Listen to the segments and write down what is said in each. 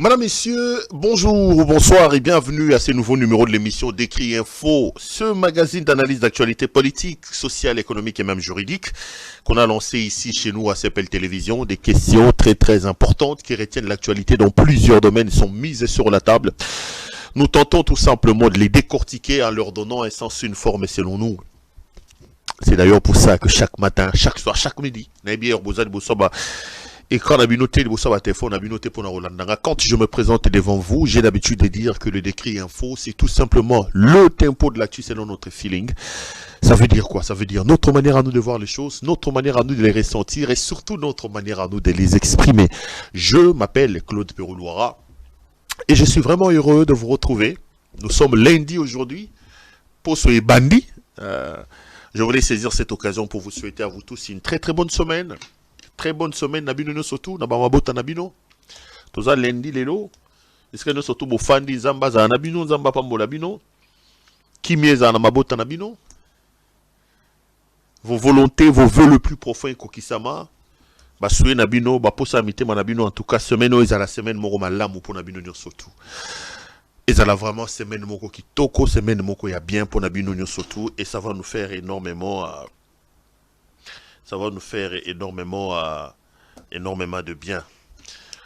Madame, Messieurs, bonjour ou bonsoir et bienvenue à ce nouveau numéro de l'émission Décrit Info, ce magazine d'analyse d'actualité politique, sociale, économique et même juridique qu'on a lancé ici chez nous à CPL Télévision. Des questions très importantes qui retiennent l'actualité dans plusieurs domaines sont mises sur la table. Nous tentons tout simplement de les décortiquer en leur donnant un sens, une forme et selon nous. C'est d'ailleurs pour ça que chaque matin, chaque soir, chaque midi, et quand on a noté quand je me présente devant vous, j'ai l'habitude de dire que le décrit info, c'est tout simplement le tempo de l'actu selon notre feeling. Ça veut dire quoi? Ça veut dire notre manière à nous de voir les choses, notre manière à nous de les ressentir et surtout notre manière à nous de les exprimer. Je m'appelle Claude Perouloira et je suis vraiment heureux de vous retrouver. Nous sommes lundi aujourd'hui. Pour ce bandit, je voulais saisir cette occasion pour vous souhaiter à vous tous une très bonne semaine. Très bonne semaine, Nabino no sotu, Nabamabota Nabino. Toza lundi lelo. Est-ce que nous sotu bofandi Zamba za Nabino, Zamba Pambo Nabino? Kimieza Namabota Nabino? Vos volontés, vos vœux le plus profond, Kokisama. Basoué Nabino, Baposa Mite Manabino, en tout cas, semaine où ils a la semaine Moro Malamu pour Nabino no sotu. Ils a la vraiment semaine Moko Kitoko, semaine Moko ya bien pour Nabino no sotu. Et ça va nous faire énormément. Ça va nous faire énormément de bien.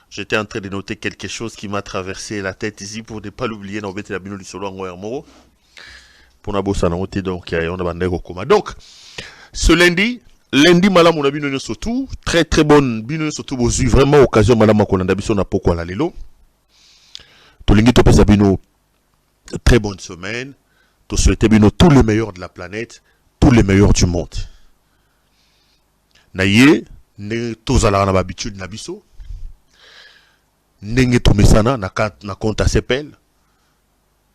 J'étais en train de noter quelque chose qui m'a traversé la tête ici pour ne pas l'oublier. Donc, ce lundi, madame, on a vu surtout très bonne, surtout vous avez vraiment occasion, madame, qu'on a vu na pourquoi la lelo. Très bonne semaine. Tout souhaiter tout le meilleur de la planète, tout le meilleur du monde. Naye, ne tozala na habitude na biso. Nenge tomesana na konta sepel.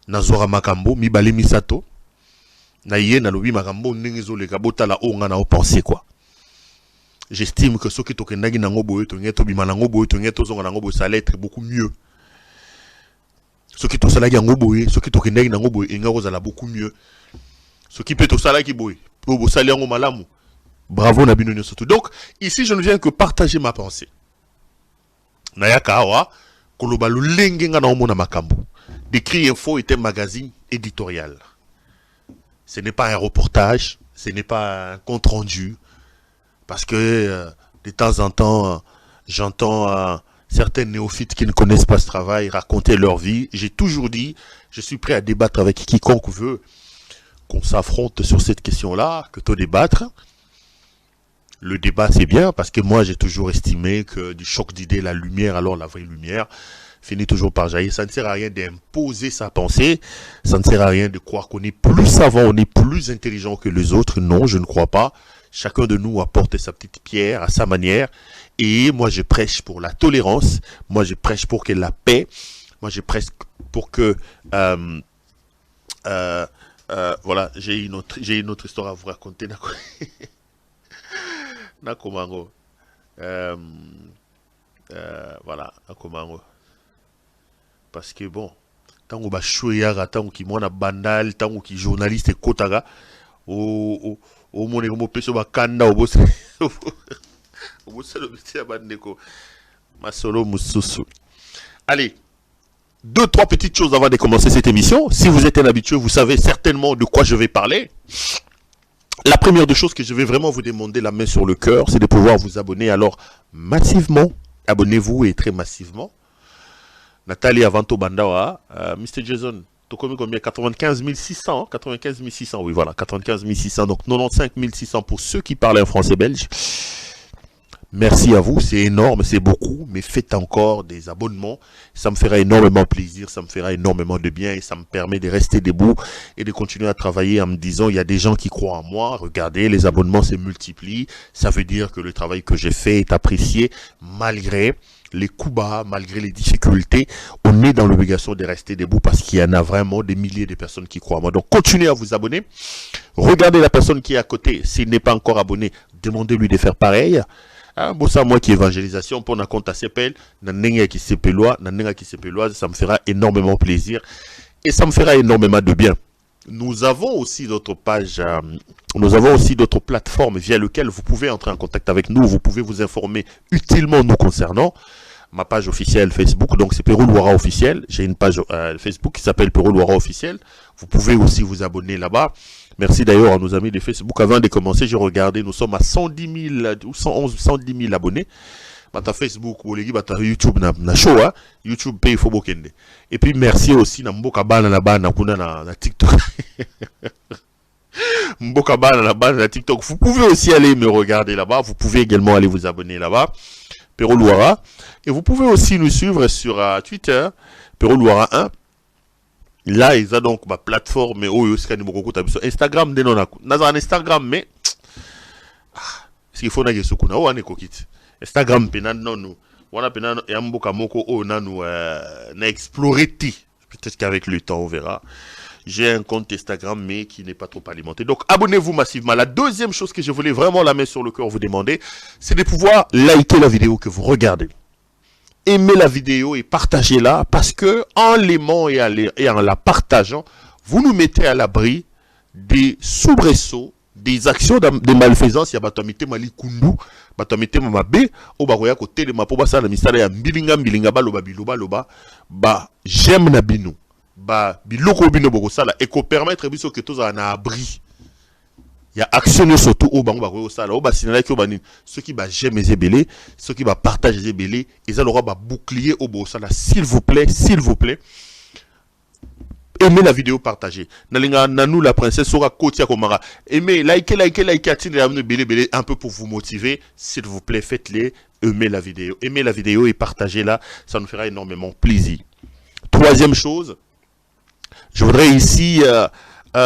Na zora makambo, mibale misato. Naye na lobi makambo nenge zo le kabota la onga na penser quoi. J'estime que ceux qui tokendagi na ngobo to ngeto bima na ngobo to ngeto zonga na ngobo ça allait être beaucoup mieux. Ceux qui tosalagi na ngobo ceux qui tokendagi na ngobo ngako za la beaucoup mieux. Ceux qui peut tosalaki boy, bo sali ngo malamu. Bravo Nabino surtout. Donc, ici, je ne viens que partager ma pensée. Nayaka awa, kolobalu lengenga na omona makambo. Décrit Info est un magazine éditorial. Ce n'est pas un reportage, ce n'est pas un compte rendu. Parce que, de temps en temps, j'entends certains néophytes qui ne connaissent pas ce travail raconter leur vie. J'ai toujours dit, je suis prêt à débattre avec quiconque veut qu'on s'affronte sur cette question-là, que tout débattre. Le débat, c'est bien, parce que moi, j'ai toujours estimé que du choc d'idées, la lumière, alors la vraie lumière, finit toujours par jaillir. Ça ne sert à rien d'imposer sa pensée. Ça ne sert à rien de croire qu'on est plus savant, on est plus intelligent que les autres. Non, je ne crois pas. Chacun de nous apporte sa petite pierre à sa manière. Et moi, je prêche pour la tolérance. Moi, je prêche pour que la paix. Moi, je prêche pour que... voilà, j'ai une autre histoire à vous raconter. Nakomango. Voilà, Nakomango. Parce que bon, tant que chouïaga, tant que moi bandal, tant que journaliste kotaga, au mon égo peso ba kanda au boss, au boss le métier bandeko, ma solo mususu. Allez, trois petites choses avant de commencer cette émission. Si vous êtes un habitué, vous savez certainement de quoi je vais parler. La première des choses que je vais vraiment vous demander la main sur le cœur, c'est de pouvoir vous abonner alors massivement. Abonnez-vous et très massivement. Nathalie Avanto Bandawa, Mr. Jason, tu connais combien? 95 600, 95 600, oui voilà, 95 600, donc 95 600 pour ceux qui parlent en français belge. Merci à vous, c'est énorme, c'est beaucoup, mais faites encore des abonnements. Ça me fera énormément plaisir, ça me fera énormément de bien et ça me permet de rester debout et de continuer à travailler en me disant, il y a des gens qui croient en moi. Regardez, les abonnements se multiplient. Ça veut dire que le travail que j'ai fait est apprécié malgré les coups bas, malgré les difficultés. On est dans l'obligation de rester debout parce qu'il y en a vraiment des milliers de personnes qui croient en moi. Donc, continuez à vous abonner. Regardez la personne qui est à côté. S'il n'est pas encore abonné, demandez-lui de faire pareil. Bon, ça, moi qui évangélisation pour un compte à CPL, ça me fera énormément plaisir et ça me fera énormément de bien. Nous avons aussi d'autres pages, nous avons aussi d'autres plateformes via lesquelles vous pouvez entrer en contact avec nous, vous pouvez vous informer utilement nous concernant. ma page officielle Facebook, donc c'est Pero Luara officiel. J'ai une page Facebook qui s'appelle Pero Luara officiel. Vous pouvez aussi vous abonner là-bas. Merci d'ailleurs à nos amis de Facebook. Avant de commencer, j'ai regardé, nous sommes à 110 000 ou 111, 110 000 abonnés. Bata Facebook, bata YouTube na show, hein? YouTube paye faut bokende. Et puis merci aussi na mboka bana na bana kuna na TikTok. Mboka bana na bana na TikTok. Vous pouvez aussi aller me regarder là-bas. Vous pouvez également aller vous abonner là-bas. Pero Luara. Et vous pouvez aussi nous suivre sur Twitter, Pero Luara 1. Là, ils ont donc ma plateforme, mais Instagram, un Instagram, mais il faut que Instagram, peut-être qu'avec le temps, on verra. J'ai un compte Instagram, mais qui n'est pas trop alimenté. Donc, abonnez-vous massivement. La deuxième chose que je voulais vraiment la mettre sur le cœur, vous demander, c'est de pouvoir liker la vidéo que vous regardez. Aimez la vidéo et partagez-la, parce que en l'aimant et en la partageant, vous nous mettez à l'abri des soubresauts, des actions de malfaisance. Il y a batomité mali kundu, batomité mamabe, au baroya côté de ma poba sa la mistara ya mbilinga baloba biloba loba, ba j'aime na bino, ba biloko bino boko sala et ko permettre biso que tous en abri. Il y a actionné surtout au bango baroya sala, au basinala ki au banin, ceux qui ba j'aime les ébélés, ceux qui ba partage les ébélés, ils allora ba bouclier au bo sala, s'il vous plaît. Aimez la vidéo, partagez. Nalinga nanou la princesse sera kotia komara. Aimez, likez, attirez un peu pour vous motiver. S'il vous plaît, faites-les. Aimez la vidéo et partagez-la. Ça nous fera énormément plaisir. Troisième chose, je voudrais ici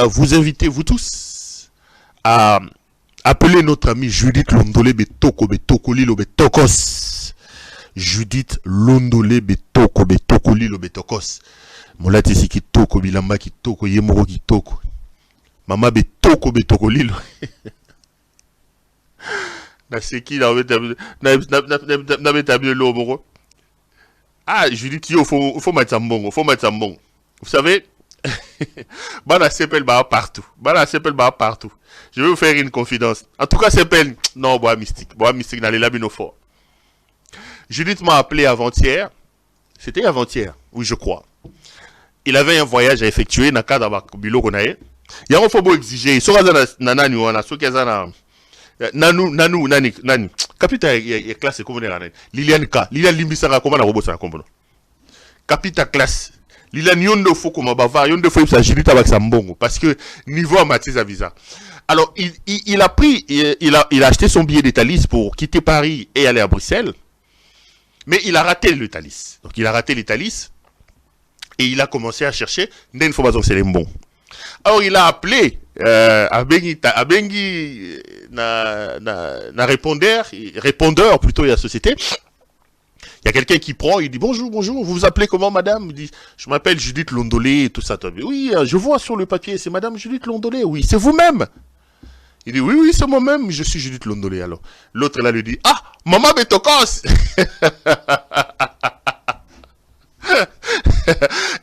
vous inviter, vous tous, à appeler notre amie Judith Londole Betoko Lilo Betokos. Judith Londole Betoko Lilo Betokos. Molati si kitoko bilamba kitoko yemoro kitoko mama betoko lilo na seki na betabile lo moro. Ah, Judith, il faut mettre mbongo, vous savez. Bana s'appelle partout. Je vais vous faire une confidence. En tout cas, s'appelle non, bois mystique n'allez la bino fort. Judith m'a appelé avant-hier. C'était avant-hier, oui, je crois. Il avait un voyage à effectuer dans le cadre de Bilo Konae. Il y a un faut exiger. Si on a nanani ou on a ceux qui ont nani. Capita est classe comme on est. Liliane Limbisanga comme on a robot ça comme on. Capita classe. Liliane yondo faut comme bava yondo faut s'agir avec Sambongo parce que niveau en matière à visa. Alors il a acheté son billet de Thalys pour quitter Paris et aller à Bruxelles. Mais il a raté le Thalys. Donc il a raté les Thalys. Et il a commencé à chercher une fois c'est bon. Alors il a appelé Abengi na répondeur plutôt de la société. Il y a quelqu'un qui prend, il dit bonjour, vous vous appelez comment madame? Il dit je m'appelle Judith Londole et tout ça. Oui, je vois sur le papier, c'est madame Judith Londole. Oui, c'est vous-même. Il dit oui, c'est moi-même, je suis Judith Londole. Alors l'autre là lui dit ah, maman Betokos.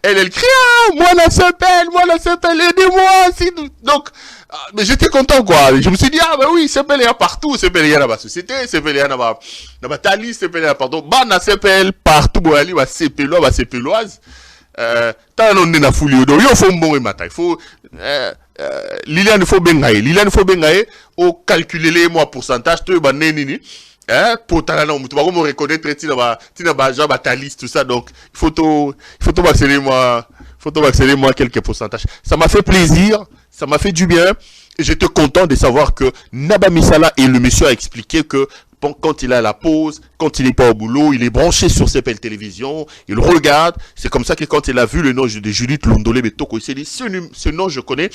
Elle crie, ah, moi la s'appelle, aidez-moi. Donc, mais j'étais content quoi. Je me suis dit, ah bah oui, s'appelle partout, s'appelle y a la société, s'appelle y a la Thalys, s'appelle y a pardon, bana s'appelle partout, bon ali va s'épéloise. T'as non na fouli do, yo faut bon matin, il faut Liliane faut bengaye, au calculer les mois pourcentage, tu vas nini. Pour ta non, tu vas me reconnaître tina Thalys tout ça, donc il faut m'accélérer moi quelques pourcentages. Ça m'a fait plaisir, ça m'a fait du bien et j'étais content de savoir que Naba Misala et le monsieur a expliqué que quand il est à la pause, quand il n'est pas au boulot, il est branché sur CPL Télévision, il regarde. C'est comme ça que quand il a vu le nom de Judith Londole Betoko, il s'est dit, ce nom je connais,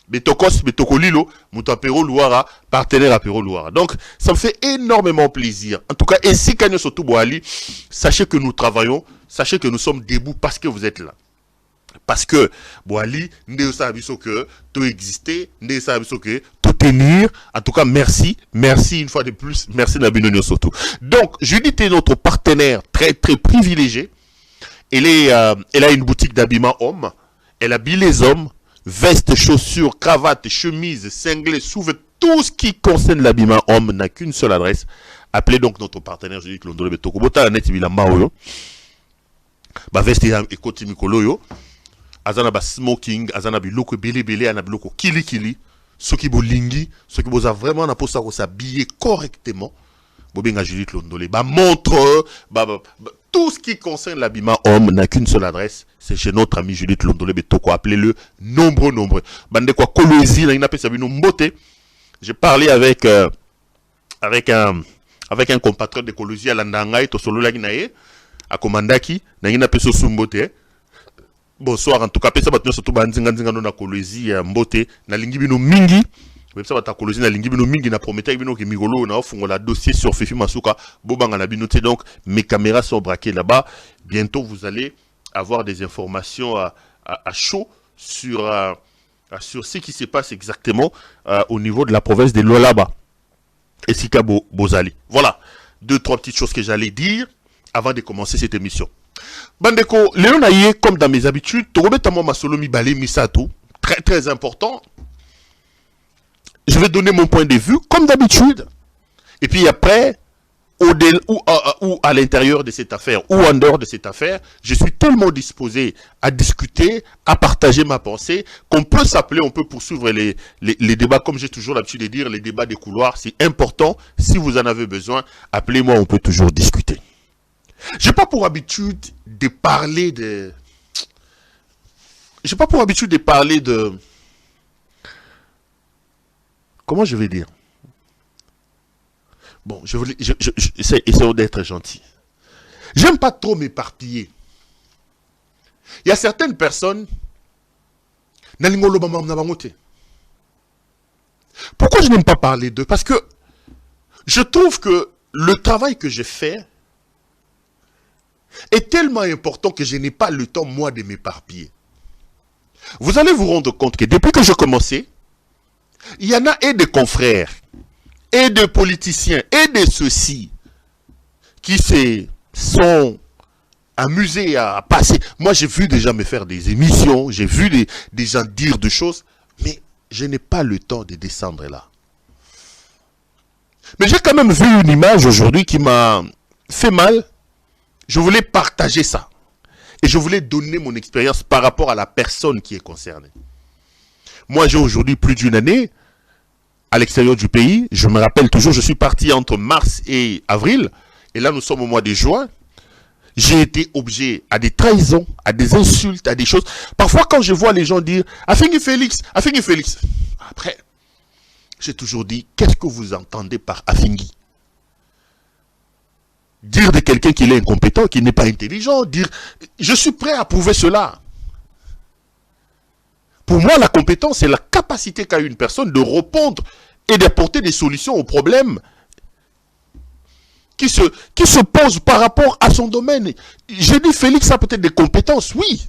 Betokos, Betoko Lilo, Mouta Pero Luara, partenaire à Pero Luara. Donc, ça me fait énormément plaisir. En tout cas, et si Kanyo Sotou Boali, sachez que nous travaillons, sachez que nous sommes debout parce que vous êtes là. Parce que, Boali, nous savons que tout exister, nous savons que tout tenir. En tout cas, merci une fois de plus. Merci Nabinonio Soto. Donc, Judith est notre partenaire très, très privilégié. Elle a une boutique d'habillement homme. Elle habille les hommes. Vestes, chaussures, cravates, chemises, cinglés, sous-vêtements. Tout ce qui concerne l'habillement homme n'a qu'une seule adresse. Appelez donc notre partenaire Judith Londolé Betoko. Bota la net bilamba oyo. Ba veste et koti mikolo yo. Azana ba smoking, azana biloko belé ana biloko kili. Ceux qui bolingi, ceux qui boza vraiment na posa ko s'habiller correctement. Bobenga Judith Londolé. Ba montre, tout ce qui concerne l'habillement homme n'a qu'une seule adresse, c'est chez notre ami Judith Londolé Betoko. Appelez-le nombreux. Bande quoi Kolwezi, na inape sabino mbote. J'ai parlé avec un compatriote de Kolwezi à Landangai, Tosolo Laginae, à Komandaki, na inape so sumbote. Bonsoir, en tout cas, pesa batno surtout banzinga na Kolwezi mbote, na lingi bino mingi. Ça va Kolwezi na lingi bino mingi na prometteur bino ki migolo na ofungola dossier sur Fifi Masuka bobanga na bino té. Donc mes caméras sont braquées là-bas. Bientôt vous allez avoir des informations à chaud sur ce qui se passe exactement au niveau de la province de Lolaba et Sika Bozali. Voilà, 2-3 petites choses que j'allais dire avant de commencer cette émission. Bandeko, Léon Aye, comme dans mes habitudes, Torobetamo Masolomi Bale Misato, très très important. Je vais donner mon point de vue, comme d'habitude. Et puis après, ou à l'intérieur de cette affaire, ou en dehors de cette affaire, je suis tellement disposé à discuter, à partager ma pensée, qu'on peut s'appeler, on peut poursuivre les débats, comme j'ai toujours l'habitude de dire, les débats des couloirs, c'est important. Si vous en avez besoin, appelez-moi, on peut toujours discuter. J'ai pas pour habitude de parler de... Comment je vais dire? Bon, essayons d'être gentil. J'aime pas trop m'éparpiller. Il y a certaines personnes... Pourquoi je n'aime pas parler d'eux? Parce que je trouve que le travail que j'ai fait est tellement important que je n'ai pas le temps, moi, de m'éparpiller. Vous allez vous rendre compte que depuis que j'ai commencé, il y en a et des confrères, et des politiciens, et des ceux-ci, qui se sont amusés à passer. Moi, j'ai vu déjà me faire des émissions, j'ai vu des gens dire des choses, mais je n'ai pas le temps de descendre là. Mais j'ai quand même vu une image aujourd'hui qui m'a fait mal. Je voulais partager ça. Et je voulais donner mon expérience par rapport à la personne qui est concernée. Moi, j'ai aujourd'hui plus d'une année à l'extérieur du pays. Je me rappelle toujours, je suis parti entre mars et avril. Et là, nous sommes au mois de juin. J'ai été objet à des trahisons, à des insultes, à des choses. Parfois, quand je vois les gens dire « Afingi Félix », après, j'ai toujours dit « Qu'est-ce que vous entendez par Afingi » Dire de quelqu'un qu'il est incompétent, qu'il n'est pas intelligent, dire « Je suis prêt à prouver cela ». Pour moi, la compétence, c'est la capacité qu'a une personne de répondre et d'apporter des solutions aux problèmes qui se posent par rapport à son domaine. J'ai dit Félix a peut-être des compétences, oui.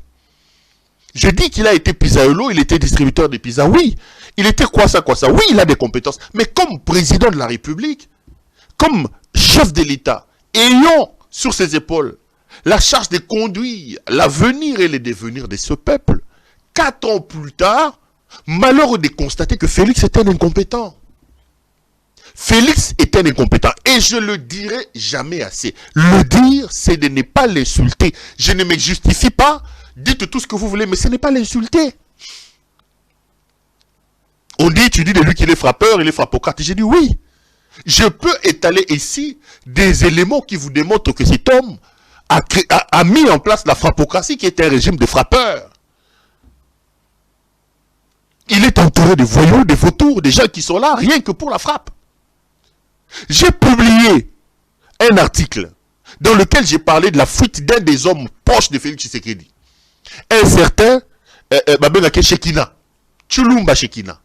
Je dis qu'il a été pizzaïolo, il était distributeur de pizza, oui. Il était quoi ça, oui, il a des compétences. Mais comme président de la République, comme chef de l'État, ayant sur ses épaules la charge de conduire l'avenir et le devenir de ce peuple, 4 ans plus tard, malheureux de constater que Félix était un incompétent. Félix est un incompétent. Et je le dirai jamais assez. Le dire, c'est de ne pas l'insulter. Je ne me justifie pas. Dites tout ce que vous voulez, mais ce n'est pas l'insulter. On dit, tu dis de lui qu'il est frappeur, il est frappocrate. J'ai dit oui. Je peux étaler ici des éléments qui vous démontrent que cet homme a mis en place la frappocratie qui est un régime de frappeurs. Il est entouré de voyous, de vautours, des gens qui sont là rien que pour la frappe. J'ai publié un article dans lequel j'ai parlé de la fuite d'un des hommes proches de Félix Tshisekedi. Un certain Babengake Shekina. Chulumba Shekina.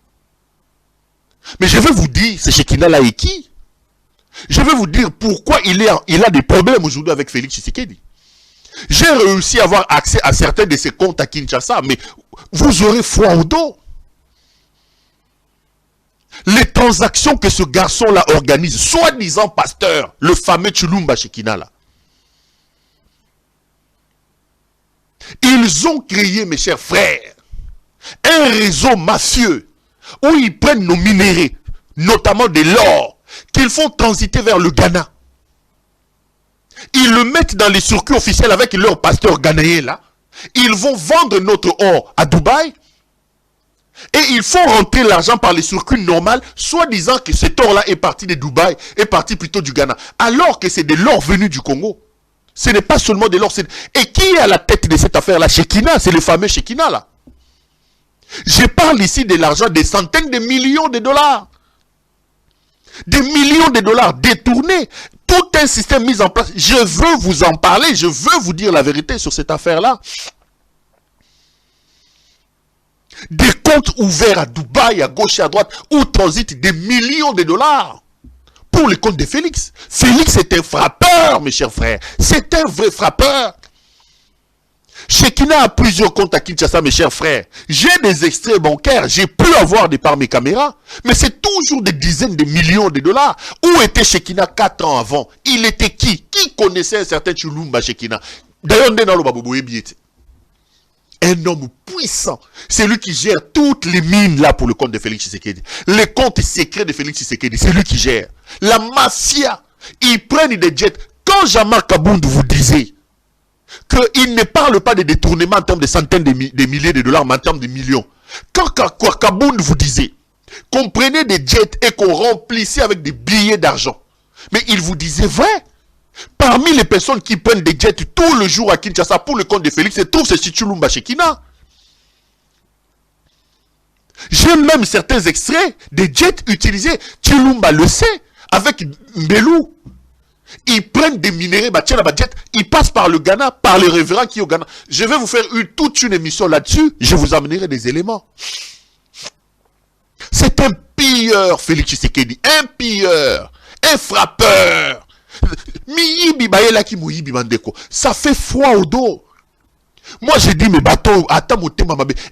Mais je vais vous dire, c'est Shekina là et qui? Je vais vous dire pourquoi il a des problèmes aujourd'hui avec Félix Tshisekedi. J'ai réussi à avoir accès à certains de ses comptes à Kinshasa, mais vous aurez froid au dos. Les transactions que ce garçon-là organise, soi-disant pasteur, le fameux Chulumba Shekina là. Ils ont créé, mes chers frères, un réseau mafieux où ils prennent nos minéraux, notamment de l'or, qu'ils font transiter vers le Ghana. Ils le mettent dans les circuits officiels avec leur pasteur ghanéen là. Ils vont vendre notre or à Dubaï. Et ils font rentrer l'argent par les circuits normaux, soi-disant que cet or-là est parti de Dubaï, est parti plutôt du Ghana. Alors que c'est de l'or venu du Congo. Ce n'est pas seulement de l'or. Et qui est à la tête de cette affaire-là? Shekina, c'est le fameux Shekina là. Je parle ici de l'argent des centaines de millions de dollars. Des millions de dollars détournés. Tout un système mis en place. Je veux vous en parler. Je veux vous dire la vérité sur cette affaire-là. Des comptes ouverts à Dubaï, à gauche et à droite, où transitent des millions de dollars. Pour les comptes de Félix. Félix est un frappeur, mes chers frères. C'est un vrai frappeur. Shekina a plusieurs comptes à Kinshasa, mes chers frères. J'ai des extraits bancaires, j'ai pu avoir des par mes caméras, mais c'est toujours des dizaines de millions de dollars. Où était Shekina 4 ans avant? Il était qui? Qui connaissait un certain Chulumba Shekina? D'ailleurs, un homme puissant. C'est lui qui gère toutes les mines là pour le compte de Félix Tshisekedi. Les comptes secrets de Félix Tshisekedi, c'est lui qui gère. La mafia, ils prennent des jets. Quand Jean-Marc Kabound vous disait qu'il ne parle pas de détournement en termes de centaines de milliers de dollars, mais en termes de millions. Quand Kabound vous disait qu'on prenait des jets et qu'on remplissait avec des billets d'argent, mais il vous disait vrai. Parmi les personnes qui prennent des jets tout le jour à Kinshasa pour le compte de Félix, se trouve ce Chulumba Shekina. J'ai même certains extraits des jets utilisés. Chulumba le sait, avec Mbelou. Ils prennent des minéraux, ils passent par le Ghana, par les révérends qui est au Ghana. Je vais vous faire toute une émission là-dessus. Je vous amènerai des éléments. C'est un pilleur, Félix Tshisekedi. Un pilleur. Un frappeur. Ça fait froid au dos. Moi, j'ai dit, mes bateaux,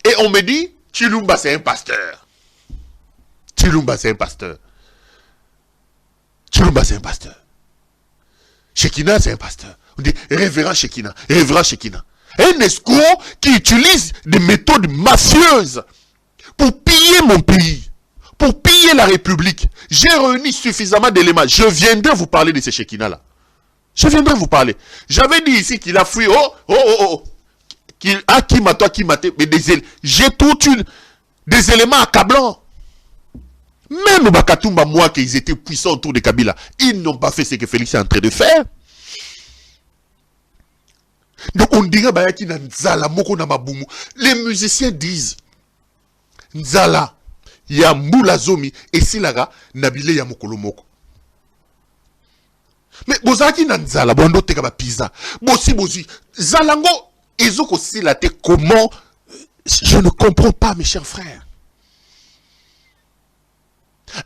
et on me dit, Chilumba, c'est un pasteur. Chilumba, c'est un pasteur. Chilumba, c'est un pasteur. Shekina, c'est un pasteur. On dit révérend Shekina. Révérend Shekina. Un escroc qui utilise des méthodes mafieuses pour piller mon pays, pour piller la République. J'ai réuni suffisamment d'éléments. Je viendrai vous parler de ces Shekina-là. Je viendrai vous parler. J'avais dit ici qu'il a fui. Qui m'a mais j'ai des éléments accablants. Même Bakatumba, moi, qu'ils étaient puissants autour de Kabila, ils n'ont pas fait ce que Félix est en train de faire. Donc on dirait Bayaki na Nzala, Moko na Mabumu. Les musiciens disent Nzala, ya Mbula Zomi, et Silaga, Nabile ya Mokolo Moko. Mais Bozaki na Nzala, Bondo Tekaba Pizza. Bosi, Zalango, Ezoko Silate, comment? Je ne comprends pas, mes chers frères.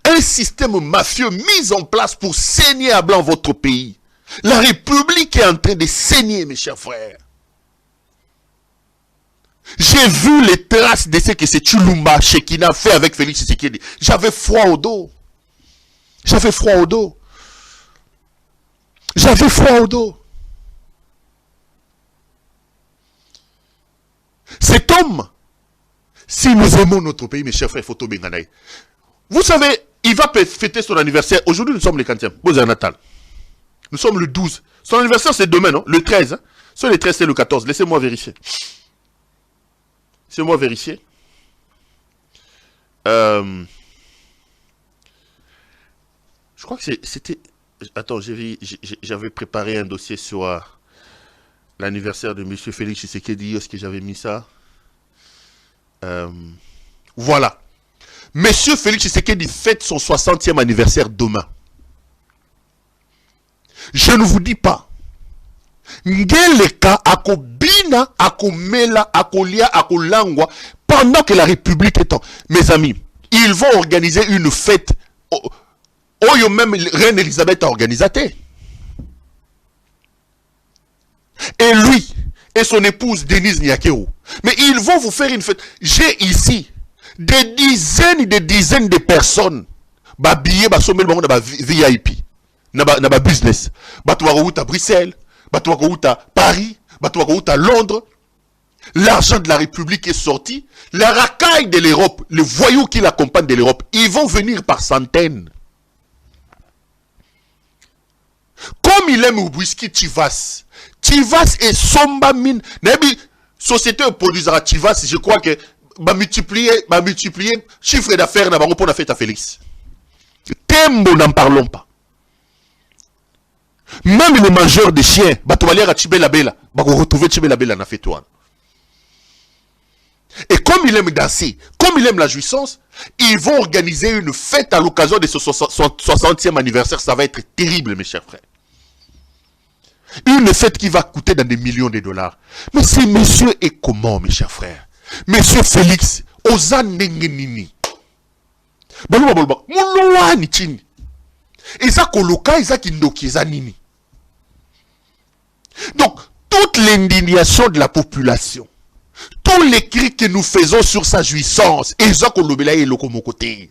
Un système mafieux mis en place pour saigner à blanc votre pays. La République est en train de saigner, mes chers frères. J'ai vu les traces de ce que c'est Chulumba Shekina fait avec Félix Tshisekedi. J'avais froid au dos. J'avais froid au dos. J'avais froid au dos. Cet homme, si nous aimons notre pays, mes chers frères, Photo Benganaï, vous savez, il va fêter son anniversaire. Aujourd'hui, nous sommes le 40e. Beau Natal. Nous sommes le 12. Son anniversaire, c'est demain, non? Le 13. Hein? Soit le 13, c'est le 14. Laissez-moi vérifier. Laissez-moi vérifier. Je crois que c'était... Attends, j'avais préparé un dossier sur l'anniversaire de M. Félix Tshisekedi. Est-ce que j'avais mis ça? Voilà. Monsieur Félix Tshisekedi fête son 60e anniversaire demain. Je ne vous dis pas. Ngeleka akobina, akomela, akolia, akolangwa, pendant que la République est en... Mes amis, ils vont organiser une fête. Oyo même Reine Elisabeth a organisé. Et lui, et son épouse Denise Nyakeo. Mais ils vont vous faire une fête. J'ai ici des dizaines et des dizaines de personnes. Ba billet, ba sommet, ba VIP. Na ba business. Ba toi à Bruxelles. Ba toi à Paris. Ba toi à Londres. L'argent de la République est sorti. La racaille de l'Europe, les voyous qui l'accompagnent de l'Europe, ils vont venir par centaines. Comme il aime whisky Chivas. Chivas et Somba Mine. Nabi, société produisera Chivas, je crois que va multiplier chiffre d'affaires na bango pour la fête à Félix. Tembo, n'en parlons pas. Même les mangeurs de chiens, Batoualière à Chibela Bella, va retrouver Chibela Bella na fête. Et comme il aime danser, comme il aime la jouissance, ils vont organiser une fête à l'occasion de ce 60e anniversaire. Ça va être terrible, mes chers frères. Une fête qui va coûter dans des millions de dollars. Mais ce monsieur est comment, mes chers frères? Monsieur Félix, Ozan Nengenini. Balou balou mouloua ni chini. Eza koloka, eza kindoki, eza nini. Donc, toute l'indignation de la population, tous les cris que nous faisons sur sa jouissance, eza kolobela et lokomokote.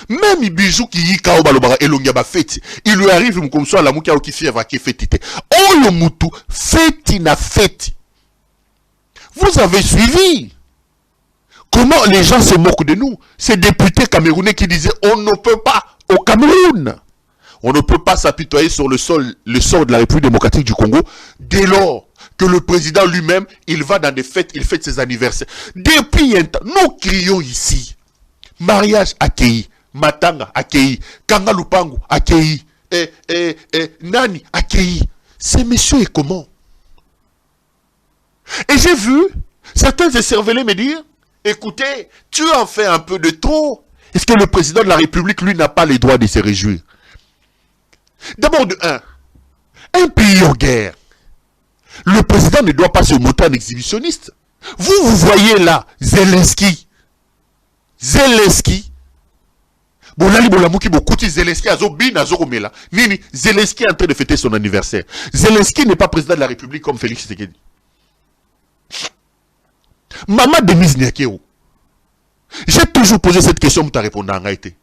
Même les bijoux qui y kao balobara elongia ba fête, il lui arrive comme ça la moukia qui fièvre qui fête. Oh le moutou, fête na fête. Vous avez suivi comment les gens se moquent de nous. Ces députés camerounais qui disaient on ne peut pas au Cameroun. On ne peut pas s'apitoyer sur le sort de la République démocratique du Congo dès lors que le président lui-même, il va dans des fêtes, il fête ses anniversaires. Depuis un temps, nous crions ici. Mariage accueilli, matanga accueilli, Kangalupangu accueilli, Nani accueilli. Ces messieurs est comment? Et j'ai vu certains écervelés me dire, écoutez, tu en fais un peu de trop. Est-ce que le président de la République, lui, n'a pas les droits de se réjouir? D'abord, un pays en guerre. Le président ne doit pas se monter en exhibitionniste. Vous voyez là, Zelensky. Zelensky est en train de fêter son anniversaire. Zelensky n'est pas président de la République comme Félix Tshisekedi. Maman Denise Nyakero. J'ai toujours posé cette question pour te répondre en réalité.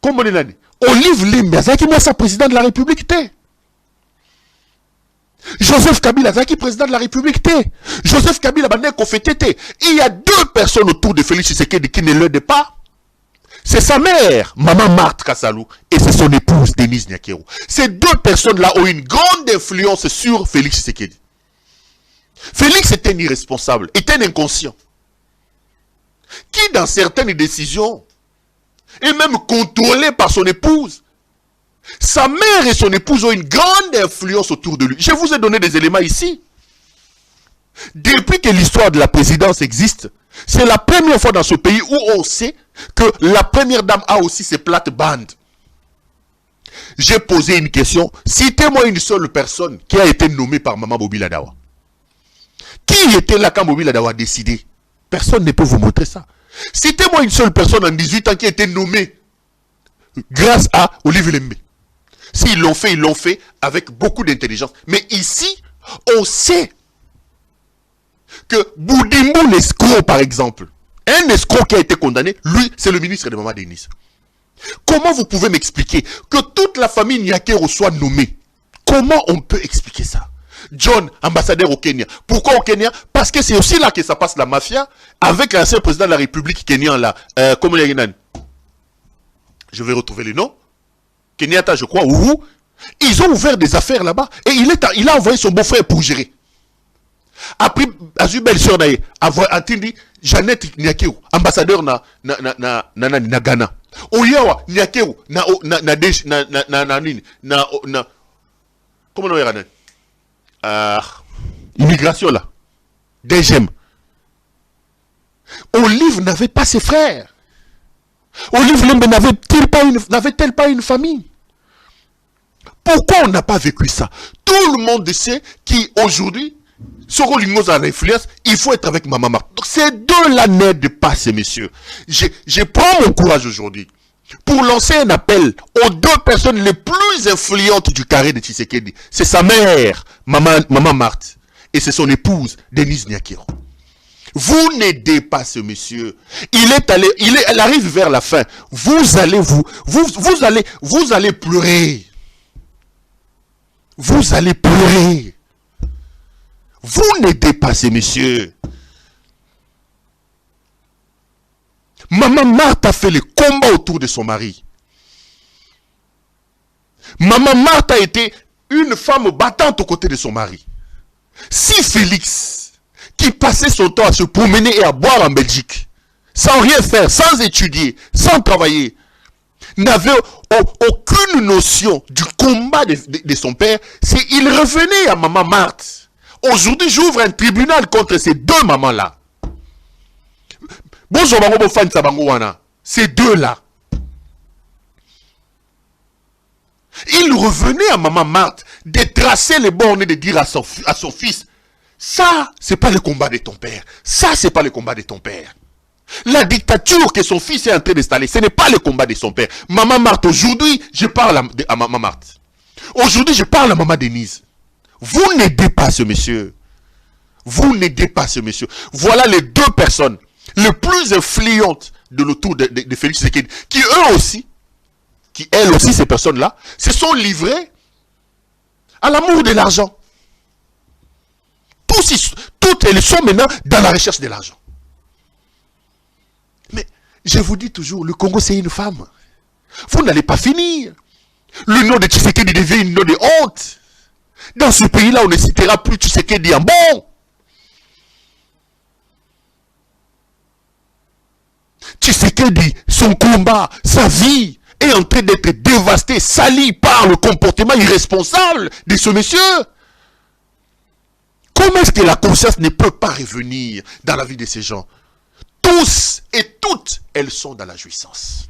Comment on est Olive Limbe, Zaki Massa, président de la République, t'es. Joseph Kabila, Zaki, président de la République, t'es. Joseph Kabila, il y a deux personnes autour de Félix Tshisekedi qui ne l'aident pas. C'est sa mère, Maman Marthe Kassalou, et c'est son épouse, Denise Nyakero. Ces deux personnes-là ont une grande influence sur Félix Tshisekedi. Félix est un irresponsable, est un inconscient, qui dans certaines décisions est même contrôlé par son épouse. Sa mère et son épouse ont une grande influence autour de lui. Je vous ai donné des éléments ici. Depuis que l'histoire de la présidence existe, c'est la première fois dans ce pays où on sait que la première dame a aussi ses plates-bandes. J'ai posé une question. Citez-moi une seule personne qui a été nommée par Maman Bobila Dawa. Qui était là quand Bobila Dawa a décidé? Personne ne peut vous montrer ça. Citez-moi une seule personne en 18 ans qui a été nommée grâce à Olivier Lembe. S'ils l'ont fait, ils l'ont fait avec beaucoup d'intelligence. Mais ici, on sait que Boudimbo l'escroc, par exemple, un escroc qui a été condamné, lui, c'est le ministre de Maman Denis. Comment vous pouvez m'expliquer que toute la famille Nyakero soit nommée? Comment on peut expliquer ça? John, ambassadeur au Kenya. Pourquoi au Kenya? Parce que c'est aussi là que ça passe la mafia avec l'ancien président de la République kenyan là. Comment il y a je vais retrouver le nom. Kenyatta, je crois, Uhuru. Ils ont ouvert des affaires là-bas et il a envoyé son beau-frère pour gérer. Après, Azu belle-sœur naïe, Atindi, Jeannette Nyakero, ambassadeur na Ghana. Oyawa Nyakero, comment on va immigration là. Deuxième. Olive n'avait pas ses frères. Olive Lembe n'avait-elle pas une famille? Pourquoi on n'a pas vécu ça? Tout le monde sait qu'aujourd'hui, Soro Lingos a l'influence, il faut être avec Maman Marthe. Donc ces deux-là n'aident pas ces messieurs. Je prends mon courage aujourd'hui pour lancer un appel aux deux personnes les plus influentes du carré de Tshisekedi. C'est sa mère, Maman Marthe, et c'est son épouse, Denise Nyakero. Vous n'aidez pas ce monsieur. Elle arrive vers la fin. Vous allez pleurer. Vous allez pleurer. Vous n'aidez pas ce monsieur. Maman Marthe a fait le combat autour de son mari. Maman Marthe a été une femme battante aux côtés de son mari. Si Félix, qui passait son temps à se promener et à boire en Belgique, sans rien faire, sans étudier, sans travailler, n'avait aucune notion du combat de son père, il revenait à maman Marthe. Aujourd'hui, j'ouvre un tribunal contre ces deux mamans-là. Bonjour, ces deux-là. Il revenait à maman Marthe de tracer les bornes et de dire à son fils, ça, c'est pas le combat de ton père. Ça, c'est pas le combat de ton père. La dictature que son fils est en train d'installer, ce n'est pas le combat de son père. Maman Marthe, aujourd'hui, je parle à maman Marthe. Aujourd'hui, je parle à maman Denise. Vous n'aidez pas ce monsieur. Vous n'aidez pas ce monsieur. Voilà les deux personnes les plus influentes de l'autour de Félix Tshisekedi, qui eux aussi, qui elles aussi, ces personnes-là, se sont livrées à l'amour de l'argent. Toutes elles sont maintenant dans la recherche de l'argent. Mais je vous dis toujours, le Congo c'est une femme. Vous n'allez pas finir. Le nom de Tshisekedi devient une nom de honte. Dans ce pays-là, on ne citera plus Tshisekedi en bon. Tshisekedi, son combat, sa vie est en train d'être dévasté, sali par le comportement irresponsable de ce monsieur. Comment est-ce que la conscience ne peut pas revenir dans la vie de ces gens? Tous et toutes, elles sont dans la jouissance.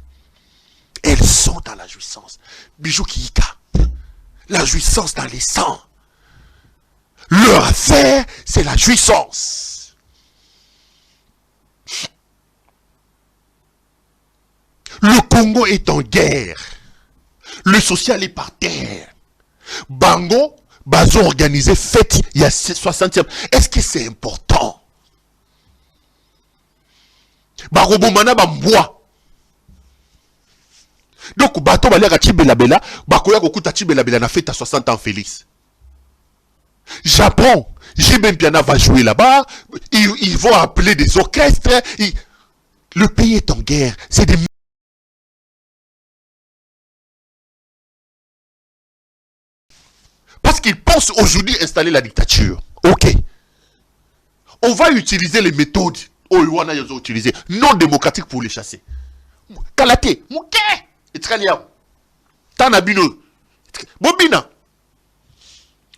Elles sont dans la jouissance. Bijou Kiyika, la jouissance dans les sangs. Leur affaire, c'est la jouissance. Le Congo est en guerre. Le social est par terre. Bango, Bazo organisé fête, il y a 60e. Est-ce que c'est important? Barobomana bamboa. Donc, bato balia Tibela Bela, bakoya kokuta Tibela Bela na fête à 60 ans Félix. Japon, Jibem Piana va jouer là-bas, ils vont appeler des orchestres. Le pays est en guerre. C'est des... Parce qu'ils pensent aujourd'hui installer la dictature. Ok. On va utiliser les méthodes non démocratiques pour les chasser. Kalate, Mouké, Etralia, Tanabino, Bobina.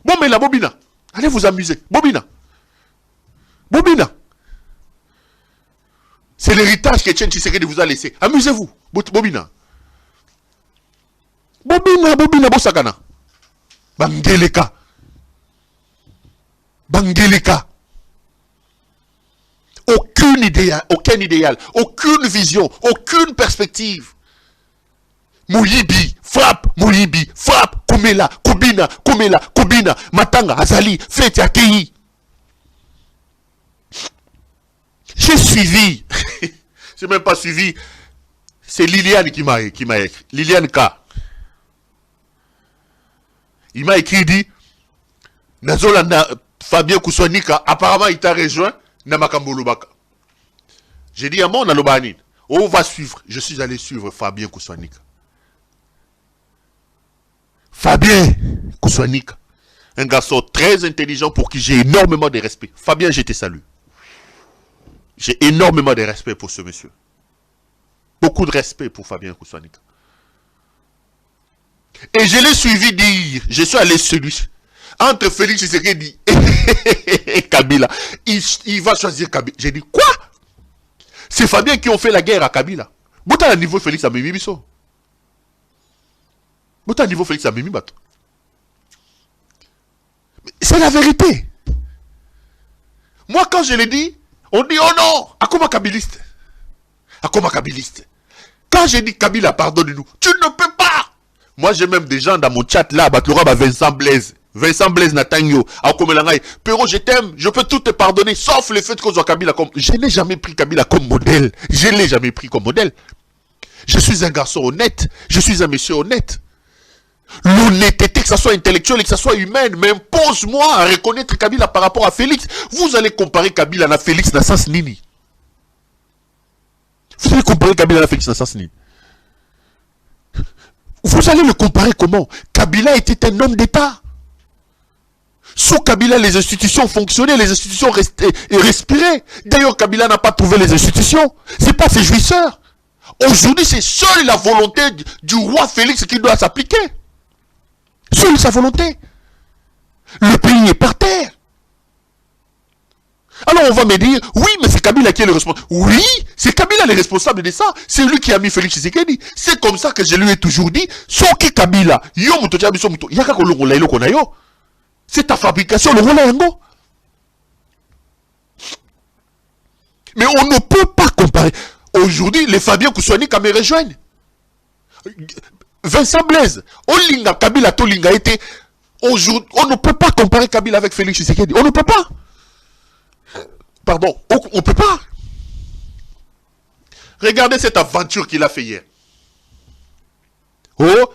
Bomela, Bobina. Allez vous amuser. Bobina. Bobina. C'est l'héritage que Tchen Tshisekedi vous a laissé. Amusez-vous. Bobina. Bobina, Bosakana. Bangeleka. Bangeleka. Aucun idéal, aucune vision, aucune perspective. Mouyibi, frappe, Komela, Kobina, Matanga, Azali, Fete Akei. J'ai suivi, j'ai même pas suivi, c'est Liliane qui m'a écrit, Liliane K. Il m'a écrit, dit, Nazolanda Fabien Kouswanika, apparemment il t'a rejoint, Namakambolobaka. J'ai dit à mon Alobanin, on va suivre, je suis allé suivre Fabien Kouswanika. Fabien Kouswanika, un garçon très intelligent pour qui j'ai énormément de respect. Fabien, je te salue. J'ai énormément de respect pour ce monsieur. Beaucoup de respect pour Fabien Kouswanika. Et je l'ai suivi dire, je suis allé celui entre Félix Tshisekedi et Kabila. Il va choisir Kabila. J'ai dit, quoi? C'est Fabien qui ont fait la guerre à Kabila. Bouta à niveau Félix Amimi Bisso. Bouta à niveau Félix Amimi Bato. C'est la vérité. Moi, quand je l'ai dit, on dit, oh non, Akoma Kabiliste. Akoma Kabiliste. Quand j'ai dit Kabila, pardonne-nous, tu ne peux pas. Moi, j'ai même des gens dans mon chat là, Vincent Blaise Natangyo, Akomelangai. Pero, je t'aime, je peux tout te pardonner, sauf le fait que je Kabila comme... Je n'ai jamais pris Kabila comme modèle. Je ne l'ai jamais pris comme modèle. Je suis un garçon honnête. Je suis un monsieur honnête. L'honnêteté, que ça soit intellectuel et que ça soit humaine, m'impose-moi à reconnaître Kabila par rapport à Félix. Vous allez comparer Kabila à Félix dans sens nini. Vous allez comparer Kabila à Félix dans sens nini. Vous allez le comparer comment? Kabila était un homme d'État. Sous Kabila, les institutions fonctionnaient, les institutions restaient et respiraient. D'ailleurs, Kabila n'a pas trouvé les institutions. C'est pas ses jouisseurs. Aujourd'hui, c'est seule la volonté du roi Félix qui doit s'appliquer. Seule sa volonté. Le pays est par terre. Alors on va me dire, oui, mais c'est Kabila qui est le responsable. Oui, c'est Kabila le responsable de ça. C'est lui qui a mis Félix Tshisekedi. C'est comme ça que je lui ai toujours dit, Soki Kabila, yo muto cha biso muto, yaka kolongo la iloko na yo. C'est ta fabrication, le rôle yango. Mais on ne peut pas comparer. Aujourd'hui, les Fabien Koussouani me rejoignent. Vincent Blaise, Olinga, Kabila, Tolinga était. Aujourd'hui, on ne peut pas comparer Kabila avec Félix Tshisekedi. On ne peut pas. Pardon, on ne peut pas. Regardez cette aventure qu'il a fait hier. Oh,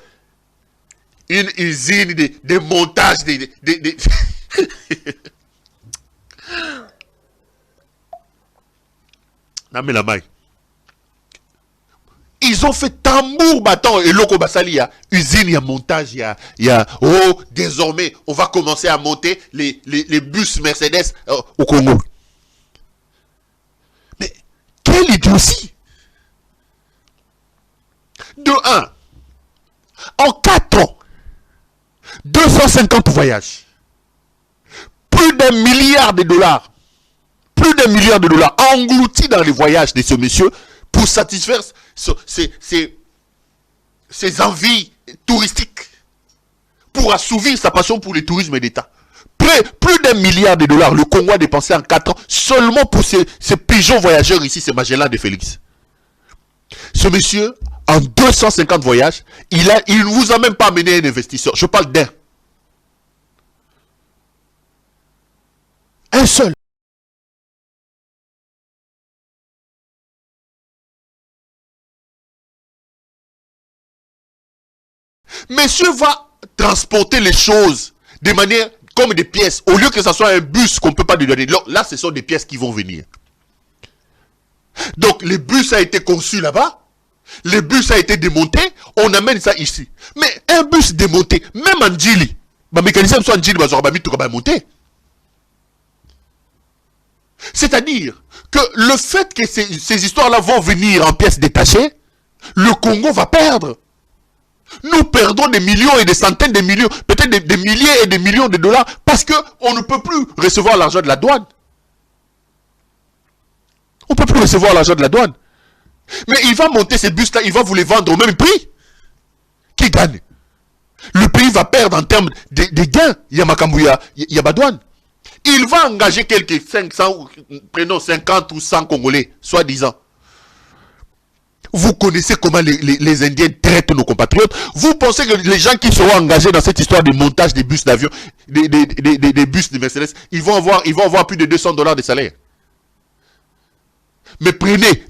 une usine de montage Non mais la maille. Ils ont fait tambour battant et loko basali ya usine, il y a montage, il y a oh, désormais on va commencer à monter les bus Mercedes au Congo. Mais quelle idiotie! De 1, en 4 ans, 250 voyages, plus d'1 milliard de dollars, engloutis dans les voyages de ce monsieur pour satisfaire ses envies touristiques, pour assouvir sa passion pour le tourisme d'État. Plus d'1 milliard de dollars, le Congo a dépensé en 4 ans seulement pour ces pigeons voyageurs ici, ces Magellan de Félix. Ce monsieur, en 250 voyages, il ne vous a même pas amené un investisseur. Je parle d'un. Un seul. Monsieur va transporter les choses de manière comme des pièces. Au lieu que ce soit un bus qu'on ne peut pas lui donner. Là, ce sont des pièces qui vont venir. Donc, le bus a été conçu là-bas. Le bus a été démonté. On amène ça ici. Mais un bus démonté, même en Djili, le mécanicien soit en Djili, va monter. C'est-à-dire que le fait que ces histoires-là vont venir en pièces détachées, le Congo va perdre. Nous perdons des millions et des centaines de millions, peut-être des milliers et des millions de dollars parce qu'on ne peut plus recevoir l'argent de la douane. On ne peut plus recevoir l'argent de la douane. Mais il va monter ces bus-là, il va vous les vendre au même prix. Qui gagne? Le pays va perdre en termes de gains. Il y a Makambouya, il y a Badouane. Il va engager quelques 500, prenons 50 ou 100 Congolais, soi-disant. Vous connaissez comment les Indiens traitent nos compatriotes. Vous pensez que les gens qui seront engagés dans cette histoire de montage des bus d'avion, des bus de Mercedes, ils vont avoir plus de $200 de salaire. Mais prenez,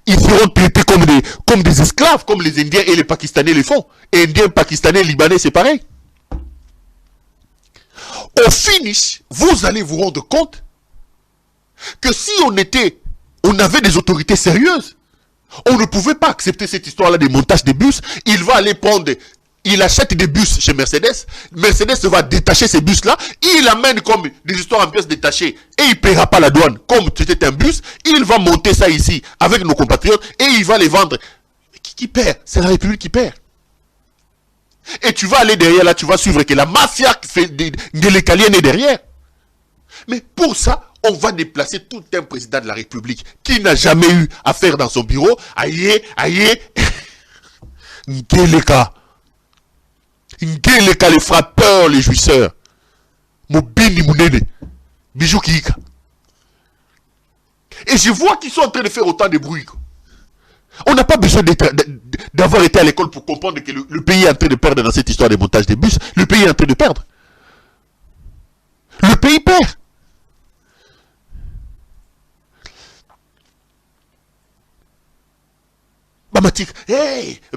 ils seront traités comme des esclaves, comme les Indiens et les Pakistanais le font. Indiens, Pakistanais, Libanais, c'est pareil. Au finish, vous allez vous rendre compte que si on avait des autorités sérieuses, on ne pouvait pas accepter cette histoire-là de montage des bus. Il achète des bus chez Mercedes. Mercedes va détacher ces bus-là. Il amène comme des histoires en pièces détachées et il ne paiera pas la douane. Comme c'était un bus, il va monter ça ici avec nos compatriotes et il va les vendre. Qui perd? C'est la République qui perd. Et tu vas aller derrière là, tu vas suivre que la mafia de l'Écalienne est derrière. Mais pour ça, on va déplacer tout un président de la République qui n'a jamais eu affaire dans son bureau. Aïe, Ngeleka, les frappeurs, les jouisseurs. Mobini Mounene, Bijou Kika. Et je vois qu'ils sont en train de faire autant de bruit. On n'a pas besoin d'avoir été à l'école pour comprendre que le pays est en train de perdre dans cette histoire de montage des bus. Le pays est en train de perdre. Le pays perd. Bamatik,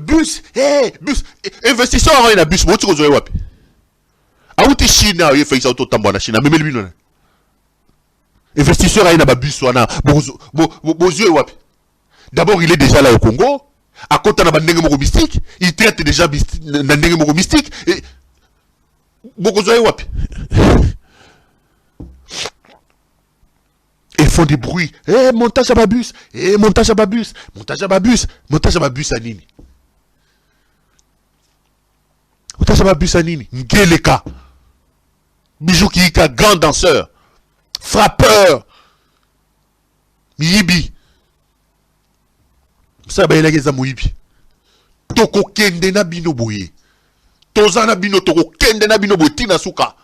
bus, investisseur en un bus, moi tu vois wapi. A où tu Chine, il fait ça autant tambour na Chine, même lui non. Investisseur en un bus, wana, bozo wapi. D'abord, il est déjà là au Congo. À côté de la mystique, il traite déjà de mystique. Et ils font des bruits. Eh, montage à Babus. Eh, montage à Babus. Montage à Babus. Montage à Babus à Nini. Montage à Babus à Nini. Ngeleka. Bijou Kika, grand danseur. Frappeur. Miyibi. Ça ba elageza Moyibi. Toko kende na bino boye. Tozana bino toko kende na bino boye tina suka.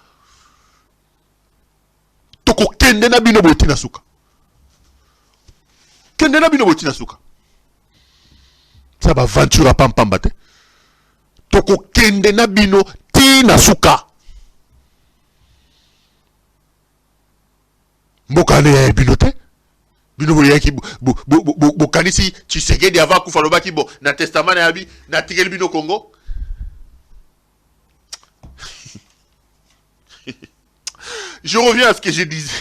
Toko kende na bino boye tina suka. Kende na bino boye tina suka. Ça ba aventure pam pam bate. Toko kende na bino tina suka. Mbokane bino te. Bino boyaki bokanisi Tshisekedi avant kufa lobaki bo na testament na yabi na tigel bino Congo. Je reviens à ce que je disais.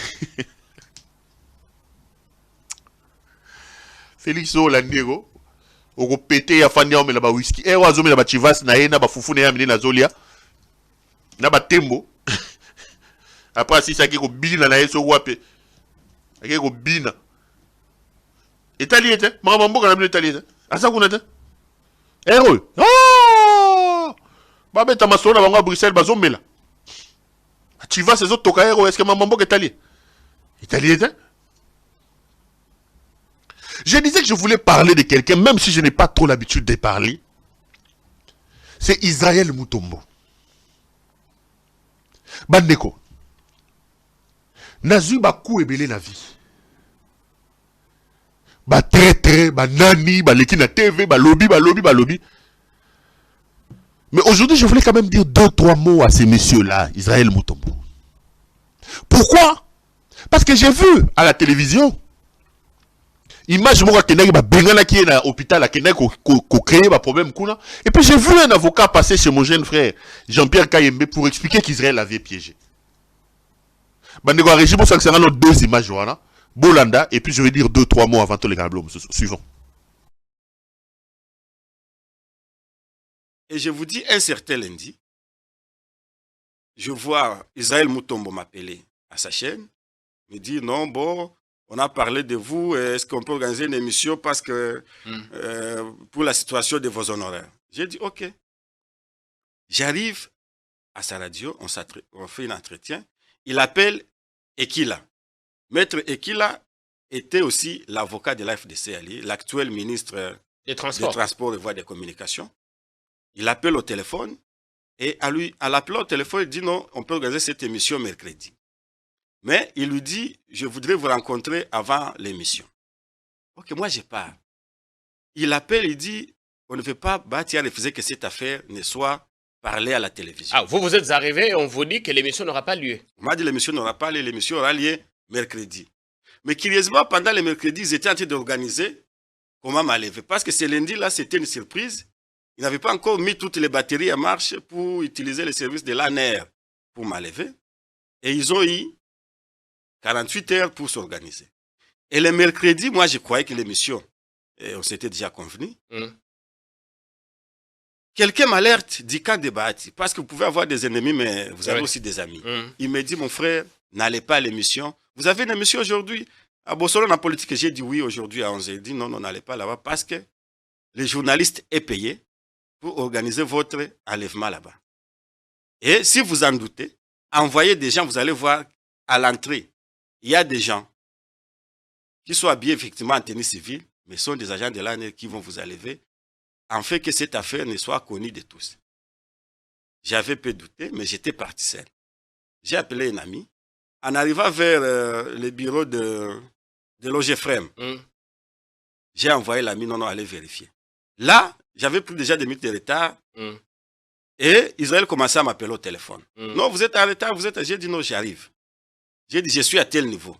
Félix Olandego oko pété ya fandi ya mela ba whisky e wazo mela ba chivas na yena ba fufu na yamile na zolia na ba tembo. Après si ça ki ko bina na yeso wape ake ko bina Italie était, Marambo quand même l'Italie était. À ça qu'on était. Héros. Oh! Babé Tamasso là, à Bruxelles, bazomé là. Tu vas ces autres toka héros, est-ce que Marambo est Italie? Italie était. Je disais que je voulais parler de quelqu'un, même si je n'ai pas trop l'habitude de parler. C'est Israël Mutombo. Bandeko. Nazu Bakou ebele na vie. Ba traître, ba nani, ba leki na TV, ba lobby. Mais aujourd'hui, je voulais quand même dire 2-3 mots à ces messieurs-là, Israël Mutombo. Pourquoi? Parce que j'ai vu à la télévision, image moi qui ba bengana qui est dans l'hôpital, qui n'a ko créé ba problème kuna. Et puis j'ai vu un avocat passer chez mon jeune frère Jean-Pierre Kayembe pour expliquer qu'Israël l'avait piégé. Bandego régime ça que c'est nos deux images voilà. Bolanda, et puis je vais dire 2-3 mots avant tous les gars suivants. Et je vous dis, un certain lundi, je vois Israël Mutombo m'appeler à sa chaîne, me dit non, bon, on a parlé de vous, est-ce qu'on peut organiser une émission parce que pour la situation de vos honoraires. J'ai dit ok. J'arrive à sa radio, on fait un entretien, il appelle Ekila. Maître Ekila était aussi l'avocat de l'AFDC, l'actuel ministre des Transports et Voies de Communication. Il appelle au téléphone et à l'appeler au téléphone, il dit non, on peut organiser cette émission mercredi. Mais il lui dit, je voudrais vous rencontrer avant l'émission. Ok, moi je pars. Il appelle, il dit, on ne veut pas bâtir refuser que cette affaire ne soit parlée à la télévision. Ah, vous êtes arrivé et on vous dit que l'émission n'aura pas lieu. On m'a dit l'émission n'aura pas lieu, l'émission aura lieu mercredi. Mais curieusement, pendant le mercredi, ils étaient en train d'organiser comment m'enlever. Parce que ce lundi-là, c'était une surprise. Ils n'avaient pas encore mis toutes les batteries en marche pour utiliser les services de l'ANR pour m'enlever. Et ils ont eu 48 heures pour s'organiser. Et le mercredi, moi, je croyais que l'émission, on s'était déjà convenu. Quelqu'un m'alerte du camp de Bahati. Parce que vous pouvez avoir des ennemis, mais vous avez aussi des amis. Il me dit, mon frère, n'allez pas à l'émission. Vous avez une émission aujourd'hui? À Bossolo, dans la politique, j'ai dit oui aujourd'hui à 11h. Il dit non, n'allez pas là-bas parce que les journalistes est payé pour organiser votre enlèvement là-bas. Et si vous en doutez, envoyez des gens, vous allez voir à l'entrée, il y a des gens qui sont habillés effectivement en tenue civile, mais sont des agents de l'ANR qui vont vous enlever, en fait que cette affaire ne soit connue de tous. J'avais peu douté, mais j'étais parti seul. J'ai appelé un ami. En arrivant vers le bureau de l'OGFREM, j'ai envoyé l'ami, non, allez vérifier. Là, j'avais pris déjà des minutes de retard. Et Israël commençait à m'appeler au téléphone. Non, vous êtes en retard, vous êtes... J'ai dit non, j'arrive. J'ai dit, je suis à tel niveau.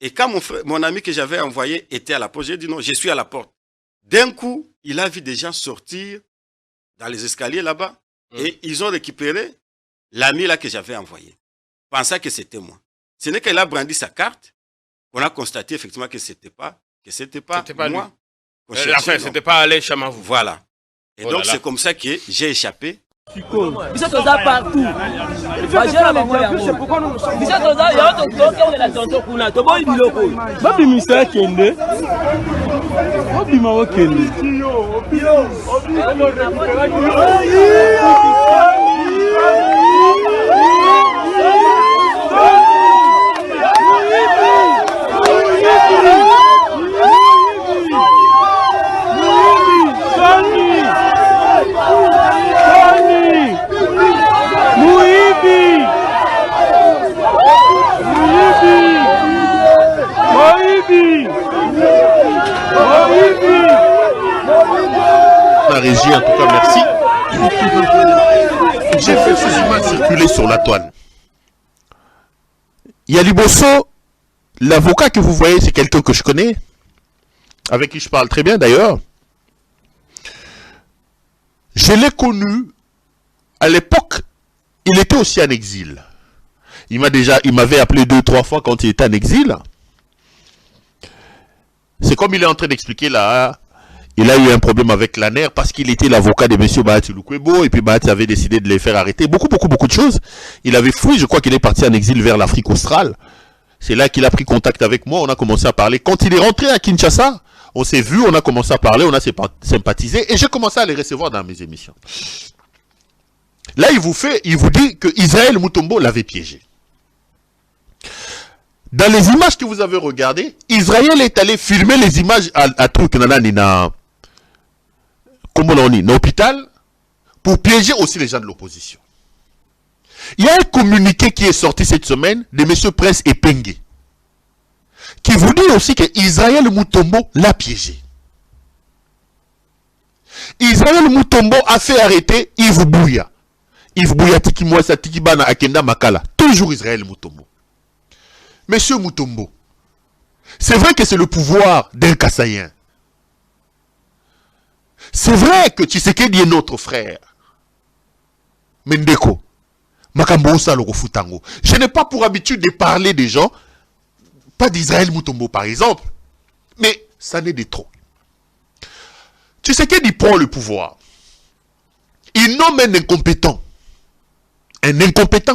Et quand mon ami que j'avais envoyé était à la porte, j'ai dit non, je suis à la porte. D'un coup, il a vu des gens sortir dans les escaliers là-bas. Et ils ont récupéré l'ami là que j'avais envoyé. Pensant que c'était moi. Ce n'est qu'elle a brandi sa carte qu'on a constaté effectivement que c'était pas moi. Enfin, c'était pas Alain Chamavou. Voilà. Et Oh donc, là là. c'est comme ça que j'ai échappé. Vous êtes partout. C'est pourquoi nous sommes. Vous êtes on est la tonton Kuna. Tu vois, il biloko. Babi Misa Kende. Babi Mawa Kende. La régie, en tout cas, merci. J'ai fait ces images circuler sur la toile. Yaliboso, l'avocat que vous voyez, c'est quelqu'un que je connais, avec qui je parle très bien d'ailleurs. Je l'ai connu à l'époque, il était aussi en exil. Il m'avait appelé 2-3 fois quand il était en exil. C'est comme il est en train d'expliquer là. Il a eu un problème avec l'ANER parce qu'il était l'avocat de M. Bahati Lukwebo et puis Bahati avait décidé de les faire arrêter. Beaucoup de choses. Il avait fui, je crois qu'il est parti en exil vers l'Afrique australe. C'est là qu'il a pris contact avec moi, on a commencé à parler. Quand il est rentré à Kinshasa, on s'est vu, on a commencé à parler, on a sympathisé et j'ai commencé à les recevoir dans mes émissions. Là, il vous dit que Israël Mutombo l'avait piégé. Dans les images que vous avez regardées, Israël est allé filmer les images à truc na l'hôpital pour piéger aussi les gens de l'opposition. Il y a un communiqué qui est sorti cette semaine de M. Prince Epengue qui vous dit aussi que Israël Mutombo l'a piégé. Israël Mutombo a fait arrêter Yves Bouya. Yves Bouya Tiki Mwasa Tiki Bana Akenda Makala. Toujours Israël Mutombo. Monsieur Mutombo, c'est vrai que c'est le pouvoir d'un Kassaïen. C'est vrai que Tshisekedi est notre frère. Mendeko, Makambo Saloro Futango. Je n'ai pas pour habitude de parler des gens, pas d'Israël Mutombo par exemple, mais ça n'est de trop. Tshisekedi prend le pouvoir. Il nomme un incompétent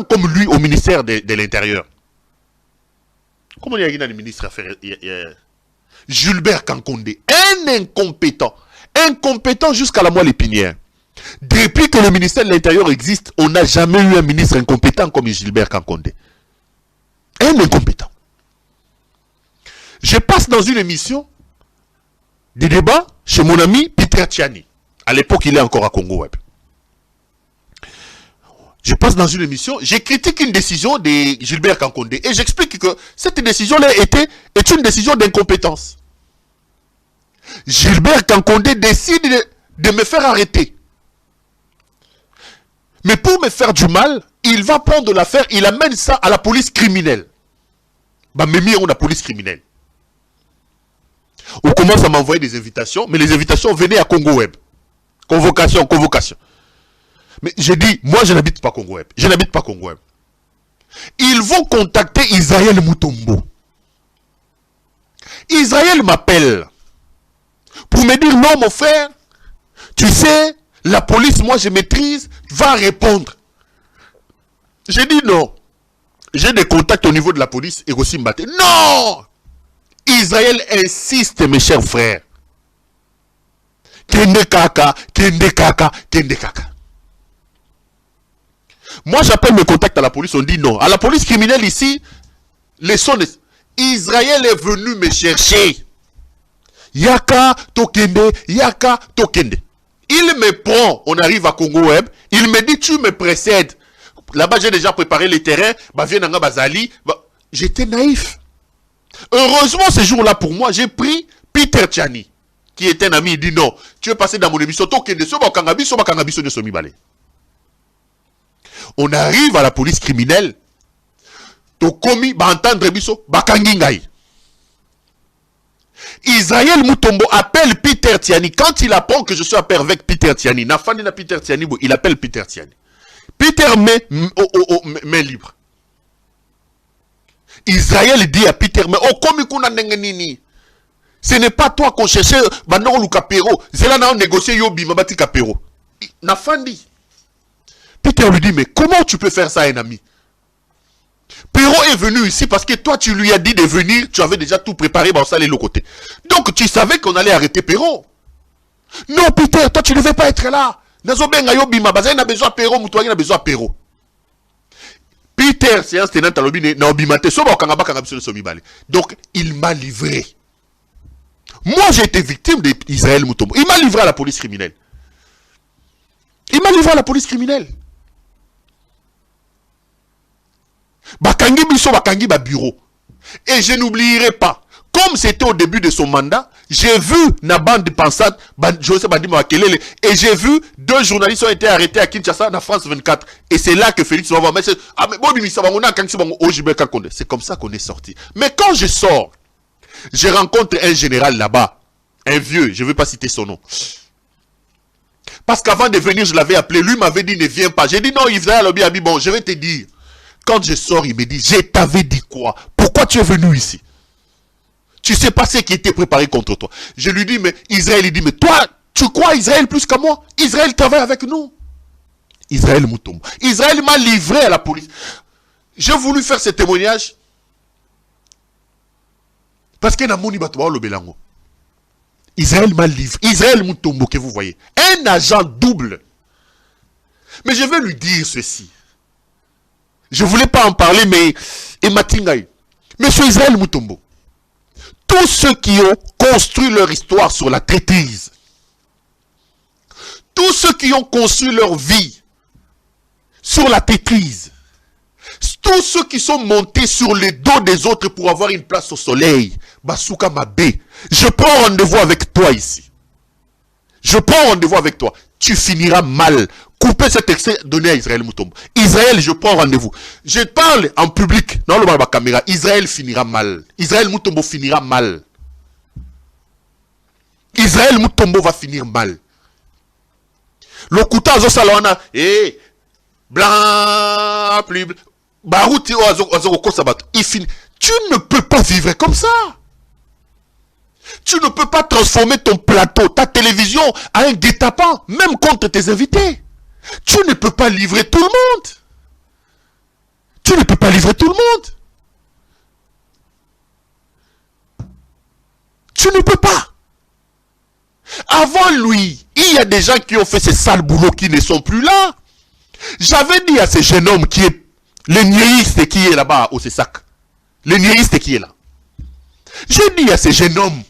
comme lui au ministère de l'Intérieur. Comment il y a le ministre affaires Gilbert Kankonde, un incompétent jusqu'à la moelle épinière. Depuis que le ministère de l'Intérieur existe, on n'a jamais eu un ministre incompétent comme Gilbert Kankonde. Un incompétent. Je passe dans une émission de débat chez mon ami Peter Tchani. À l'époque, il est encore à Congo Web. Je passe dans une émission, je critique une décision de Gilbert Kankonde et j'explique que cette décision-là est une décision d'incompétence. Gilbert Kankonde décide de me faire arrêter. Mais pour me faire du mal, il va prendre l'affaire, il amène ça à la police criminelle. Bah, Mémi, on a police criminelle. On commence à m'envoyer des invitations, mais les invitations venaient à Congo Web. Convocation. Mais j'ai dit, moi je n'habite pas Congo Web. Ils vont contacter Israël Mutombo. Israël m'appelle pour me dire, non mon frère, tu sais, la police, moi je maîtrise, va répondre. J'ai dit non. J'ai des contacts au niveau de la police et aussi Mbaté. Non! Israël insiste, mes chers frères. Kende kaka. Moi, j'appelle mes contacts à la police, on dit non. À la police criminelle ici, Israël est venu me chercher. Yaka Tokende. Il me prend, on arrive à Congo Web, il me dit tu me précèdes. Là-bas, j'ai déjà préparé les terrains, Bazali. J'étais naïf. Heureusement, ce jour-là, pour moi, j'ai pris Peter Tchani, qui est un ami, il dit non, tu es passé dans mon émission, Tokende, on arrive à la police criminelle. Tokomi ba entendre biso bakangingai. Israël Mutombo appelle Peter Tiani. Quand il apprend que je suis à pair avec Peter Tiani, Nafani na Peter Tiani, il appelle Peter Tiani. Peter met libre. Israël dit à Peter, mais komi kuna nini. Ce n'est pas toi qu'on cherchait, maintenant le capéro. C'est là qu'on négocié Yobi, Mabati capéro. Nafandi. Peter lui dit, mais comment tu peux faire ça à un ami? Perrault est venu ici parce que toi, tu lui as dit de venir, tu avais déjà tout préparé, bah, on s'allait l'autre côté. Donc, tu savais qu'on allait arrêter Perrault. Non, Peter, toi, tu ne devais pas être là. Nazobenga Yobi, Mabazé n'a besoin de Perrault, Moutouagi n'a besoin de Perrault. Peter, c'est un sténant à l'obine, donc, il m'a livré. Moi, j'ai été victime d'Israël Mutombo. Il m'a livré à la police criminelle. Il m'a livré à la police criminelle. Bakangi biso, bakangi ba bureau. Et je n'oublierai pas, comme c'était au début de son mandat, j'ai vu na bande de pensade, Joseph Bandima Wakelele, et j'ai vu 2 journalistes ont été arrêtés à Kinshasa, na France 24. Et c'est là que Félix va voir. C'est comme ça qu'on est sorti. Mais quand je sors, je rencontre un général là-bas, un vieux, je ne veux pas citer son nom. Parce qu'avant de venir, je l'avais appelé, lui m'avait dit ne viens pas. J'ai dit non, il faisait à dit bon, je vais te dire. Quand je sors, il me dit, je t'avais dit quoi? Pourquoi tu es venu ici? Tu sais pas ce qui était préparé contre toi. Je lui dis, mais Israël, il dit, mais toi, tu crois Israël plus que moi? Israël travaille avec nous. Israël Mutombo. Israël m'a livré à la police. J'ai voulu faire ce témoignage parce que Namoni Batouba le Belango. Israël m'a livré. Israël Mutombo que vous voyez. Un agent double. Mais je vais lui dire ceci. Je ne voulais pas en parler, mais Monsieur Israël Mutombo, tous ceux qui ont construit leur histoire sur la traîtrise, tous ceux qui ont construit leur vie sur la traîtrise, tous ceux qui sont montés sur les dos des autres pour avoir une place au soleil, Basuka Mabé, je prends rendez-vous avec toi ici. Je prends rendez-vous avec toi. Tu finiras mal. Coupez cet extrait, donnez à Israël Mutombo. Israël, je prends rendez-vous. Je parle en public. Non, le ma caméra. Israël finira mal. Israël Mutombo finira mal. Israël Mutombo va finir mal. Le couteau à Salona, blanc, plus blanc. Barouti au Sabat. Il finit. Tu ne peux pas vivre comme ça. Tu ne peux pas transformer ton plateau, ta télévision, à un guet-apens, même contre tes invités. Tu ne peux pas livrer tout le monde. Tu ne peux pas livrer tout le monde. Tu ne peux pas. Avant lui, il y a des gens qui ont fait ces sales boulots qui ne sont plus là. J'avais dit à ce jeune homme qui est le niéiste qui est là-bas au Cessac. Le niéiste qui est là. J'ai dit à ce jeune homme,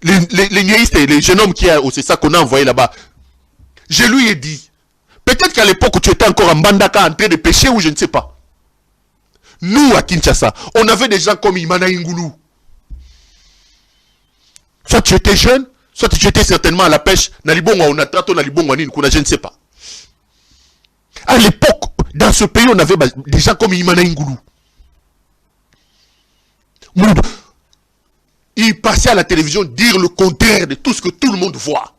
les niéistes et les jeunes hommes qui est au Cessac qu'on a envoyé là-bas, je lui ai dit, peut-être qu'à l'époque où tu étais encore en Bandaka en train de pêcher ou je ne sais pas. Nous à Kinshasa, on avait des gens comme Imana Ingulu. Soit tu étais jeune, soit tu étais certainement à la pêche, Nalibonga ou Natrato, Nalibonga Ninkuna, je ne sais pas. À l'époque, dans ce pays, on avait des gens comme Imana Ingulu. Il passait à la télévision dire le contraire de tout ce que tout le monde voit.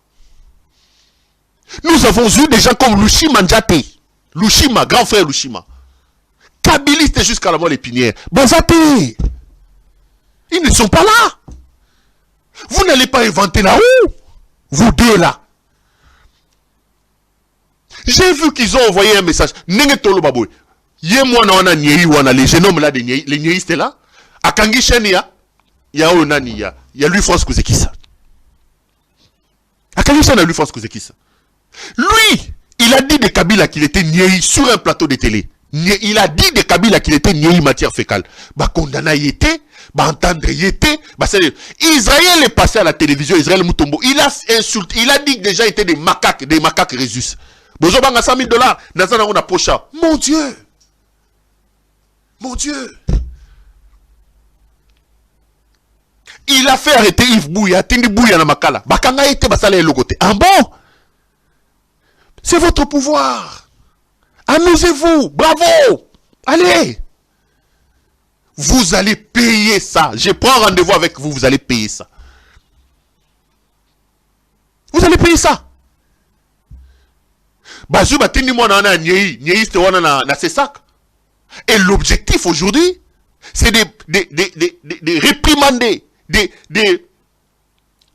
Nous avons eu des gens comme Lushima Njate. Lushima, grand frère Lushima. Kabiliste jusqu'à la moelle épinière. Bazate. Ils ne sont pas là. Vous n'allez pas inventer là-haut. Vous deux là. J'ai vu qu'ils ont envoyé un message. Nengetolo Baboui. Les jeunes hommes là, les niéistes là. À Kangi Chenia, il y a Onani, il y a lui France Kouzekissa. À Kangi Chenia, lui France Kouzekissa. Lui, il a dit de Kabila qu'il était niéi sur un plateau de télé. Il a dit de Kabila qu'il était niéi matière fécale. Bah condamné y était, bah entendre y était. Bah Israël est passé à la télévision, Israël Mutombo. Il a insulté, il a dit que des gens étaient des macaques Résus. Bozo banga $100 000, Nazana on a pocha. Mon Dieu. Mon Dieu. Il a fait arrêter Yves Bouya, Tindi Bouya na Makala. Bakanga était basala logoté. Ah bon? C'est votre pouvoir. Amusez-vous. Bravo. Allez. Vous allez payer ça. Je prends rendez-vous avec vous. Vous allez payer ça. Vous allez payer ça. Bazou batini moi na niéiste wana na Cessac. Et l'objectif aujourd'hui, c'est de réprimander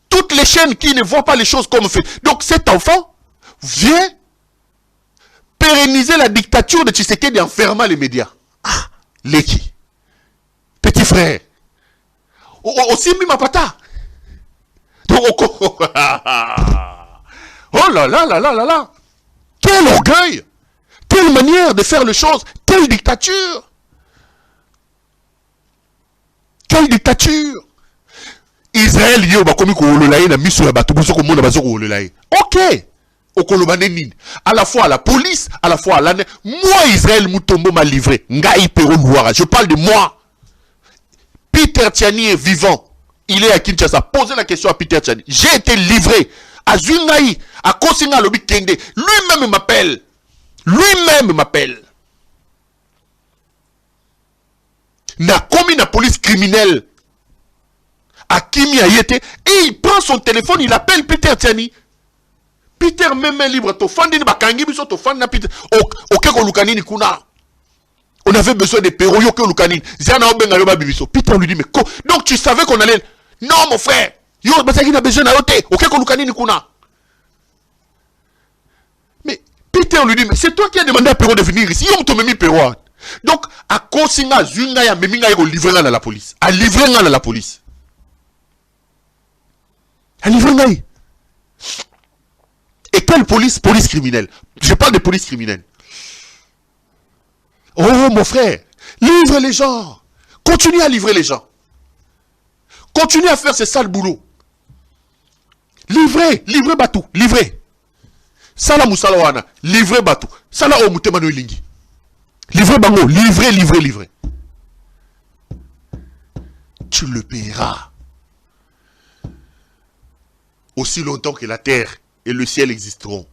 toutes les chaînes qui ne voient pas les choses comme fait. Donc cet enfant vient pérenniser la dictature de Tshisekedi en fermant les médias. Ah, Leki, petit frère. Aussi Mimapata. Donc, oh là là là là là là. Quel orgueil. Quelle manière de faire les choses. Quelle dictature. Quelle dictature. Israël yo bakomi ko ololaye na miso ya bato buso ko mona bazo ko ololaye. OK. Okolobane nini. À la fois à la police, à la fois à l'année. Moi Israël Mutombo m'a livré. Ngai Pero Louara. Je parle de moi. Peter Tiani est vivant. Il est à Kinshasa. Posez la question à Peter Tiani. J'ai été livré à Zungaï, à Kosinga Lobi Kende. Lui-même m'appelle. Lui-même m'appelle. Na commis la police criminelle. À Kimi Ayete. Et il prend son téléphone, il appelle Peter Tiani. Peter même libre. Tofandini bakangi biso tofandina Peter. Okeko lukanini kuna. On avait besoin de Péroyo que Lukanine. Peter lui dit, mais quoi? Donc tu savais qu'on allait. Non, mon frère. Yo, Basaki n'a besoin d'arrêter. Ok, qu'on Lukanine kuna. Mais Peter lui dit, mais c'est toi qui as demandé à Péro de venir ici. Yo, mis Péro. Donc, à Kosinga, Zunga, ya Meminga, ya livrer à la police. À livrer à la police. À livrer. Et quelle police? Police criminelle. Je parle de police criminelle. Oh mon frère, livre les gens. Continue à livrer les gens. Continue à faire ce sales boulot. Livrez, livrez Batou, livrez. Sala Moussalawana, livrez Batou. Sala Omutemano Lingi. Livrez Bango, livrez, livrez, livrez. Tu le paieras. Aussi longtemps que la terre et le ciel existeront.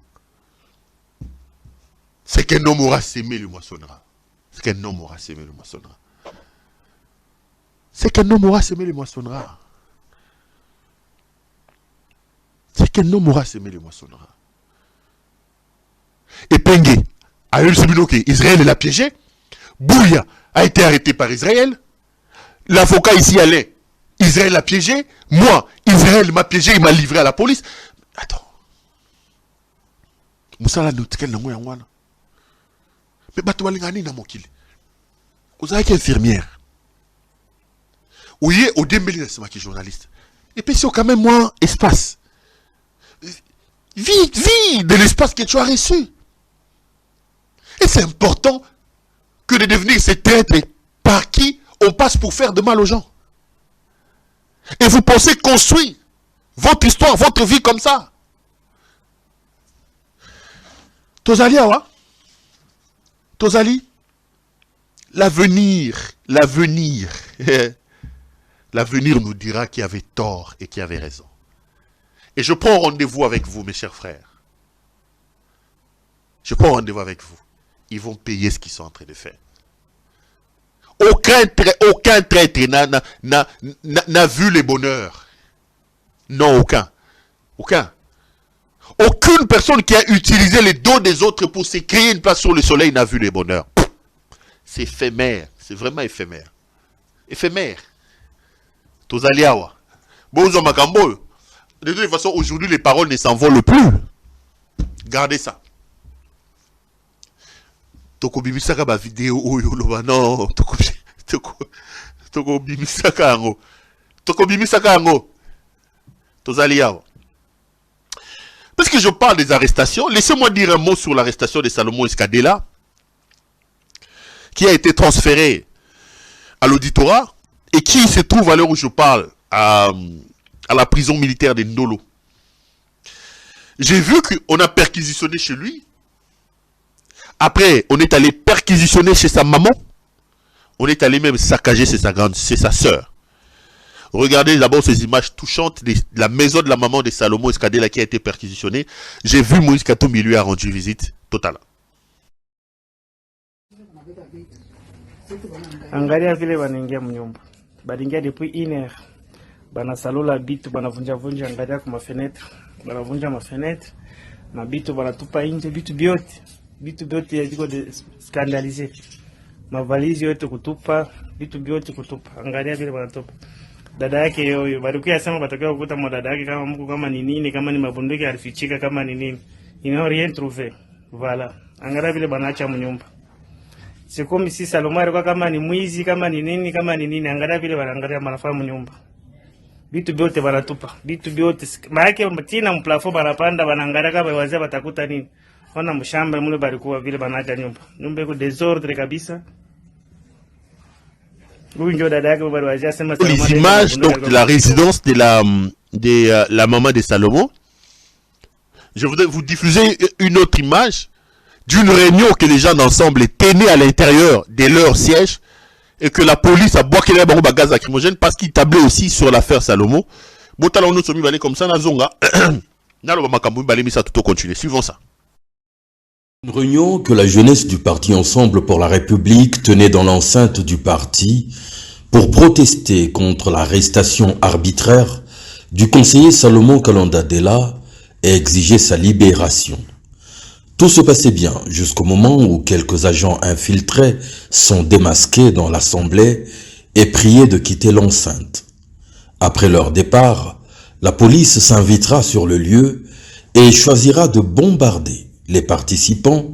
C'est qu'un homme aura sémé, le moissonnera. C'est qu'un homme aura sémé, le moissonnera. C'est qu'un homme aura sémé, le moissonnera. C'est qu'un homme aura sémé, le moissonnera. Et Pengue, a eu le Israël l'a piégé. Bouya a été arrêté par Israël. L'avocat ici allait. Israël l'a piégé. Moi, Israël m'a piégé, il m'a livré à la police. Attends. Moussala Noutkel n'a pas. Mais Batoualingani n'a mokili. Vous avez infirmière. Oui, au début, c'est moi qui est journaliste. Et puis, c'est quand même moins espace. Vis de l'espace que tu as reçu. Et c'est important que de devenir cet être par qui on passe pour faire de mal aux gens. Et vous pensez construire votre histoire, votre vie comme ça. Tozali, awa? Tozali, l'avenir nous dira qui avait tort et qui avait raison. Et je prends rendez-vous avec vous, mes chers frères. Je prends rendez-vous avec vous. Ils vont payer ce qu'ils sont en train de faire. Aucun traître n'a vu les bonheurs. Non, aucun. Aucun. Aucune personne qui a utilisé les dos des autres pour se créer une place sur le soleil n'a vu les bonheurs. C'est éphémère. C'est vraiment éphémère. Éphémère. Tozaliawa. Bonjour Makambo. De toute façon, aujourd'hui, les paroles ne s'envolent plus. Gardez ça. Toko bimisaka ba vidéo oyo loba non. Toko bimisaka ango. Toko bimisaka ango. Tozaliawa. Parce que je parle des arrestations, laissez-moi dire un mot sur l'arrestation de Salomon Escadela, qui a été transféré à l'auditorat et qui se trouve à l'heure où je parle à la prison militaire de Ndolo. J'ai vu qu'on a perquisitionné chez lui. Après, on est allé perquisitionner chez sa maman. On est allé même saccager chez sa sœur. Regardez d'abord ces images touchantes de la maison de la maman de Salomon Escadela qui a été perquisitionnée. J'ai vu Moïse Katumbi lui a rendu visite totale. Angalia vile wanaingia mnyumba. Balingia depuis 1 heure. Banasalola bitu banavunja vunja, angalia kwa mafenetre. Banavunja mafenetre. Mabitu banatupa nje bitu byote. Bitu byote yajiko de scandaliser. Mavalizi yote kutupa, bitu byote kutupa. Angalia vile banatupa. dada yake yoyo balikuwa sema batokea kukuta dada yake kama mko kama ni nini, kama ni mabunduki alifichika, kama ni nini, ils n'ont rien trouvé. Voilà, angara vile banaacha mnyumba. C'est comme si Salomon alikuwa kama ni mwizi, kama ni nini, angara vile banaangalia manafahamu nyumba. Vitu vyote banatupa, vitu vyote maana mtina mplafo banapanda, banaangalia kama wazee batakuta nini. Ona mshamba mule balikuwa vile banaacha nyumba. Nyumba iko désordre kabisa. Les images donc de la résidence de la maman de Salomon. Je voudrais vous diffuser une autre image d'une réunion que les gens d'ensemble tenaient à l'intérieur de leur siège et que la police a bloqué les gaz lacrymogènes parce qu'ils tablaient aussi sur l'affaire Salomon. Comme ça, suivons ça. Une réunion que la jeunesse du parti Ensemble pour la République tenait dans l'enceinte du parti pour protester contre l'arrestation arbitraire du conseiller Salomon Kalonda Dela et exiger sa libération. Tout se passait bien jusqu'au moment où quelques agents infiltrés sont démasqués dans l'Assemblée et priés de quitter l'enceinte. Après leur départ, la police s'invitera sur le lieu et choisira de bombarder les participants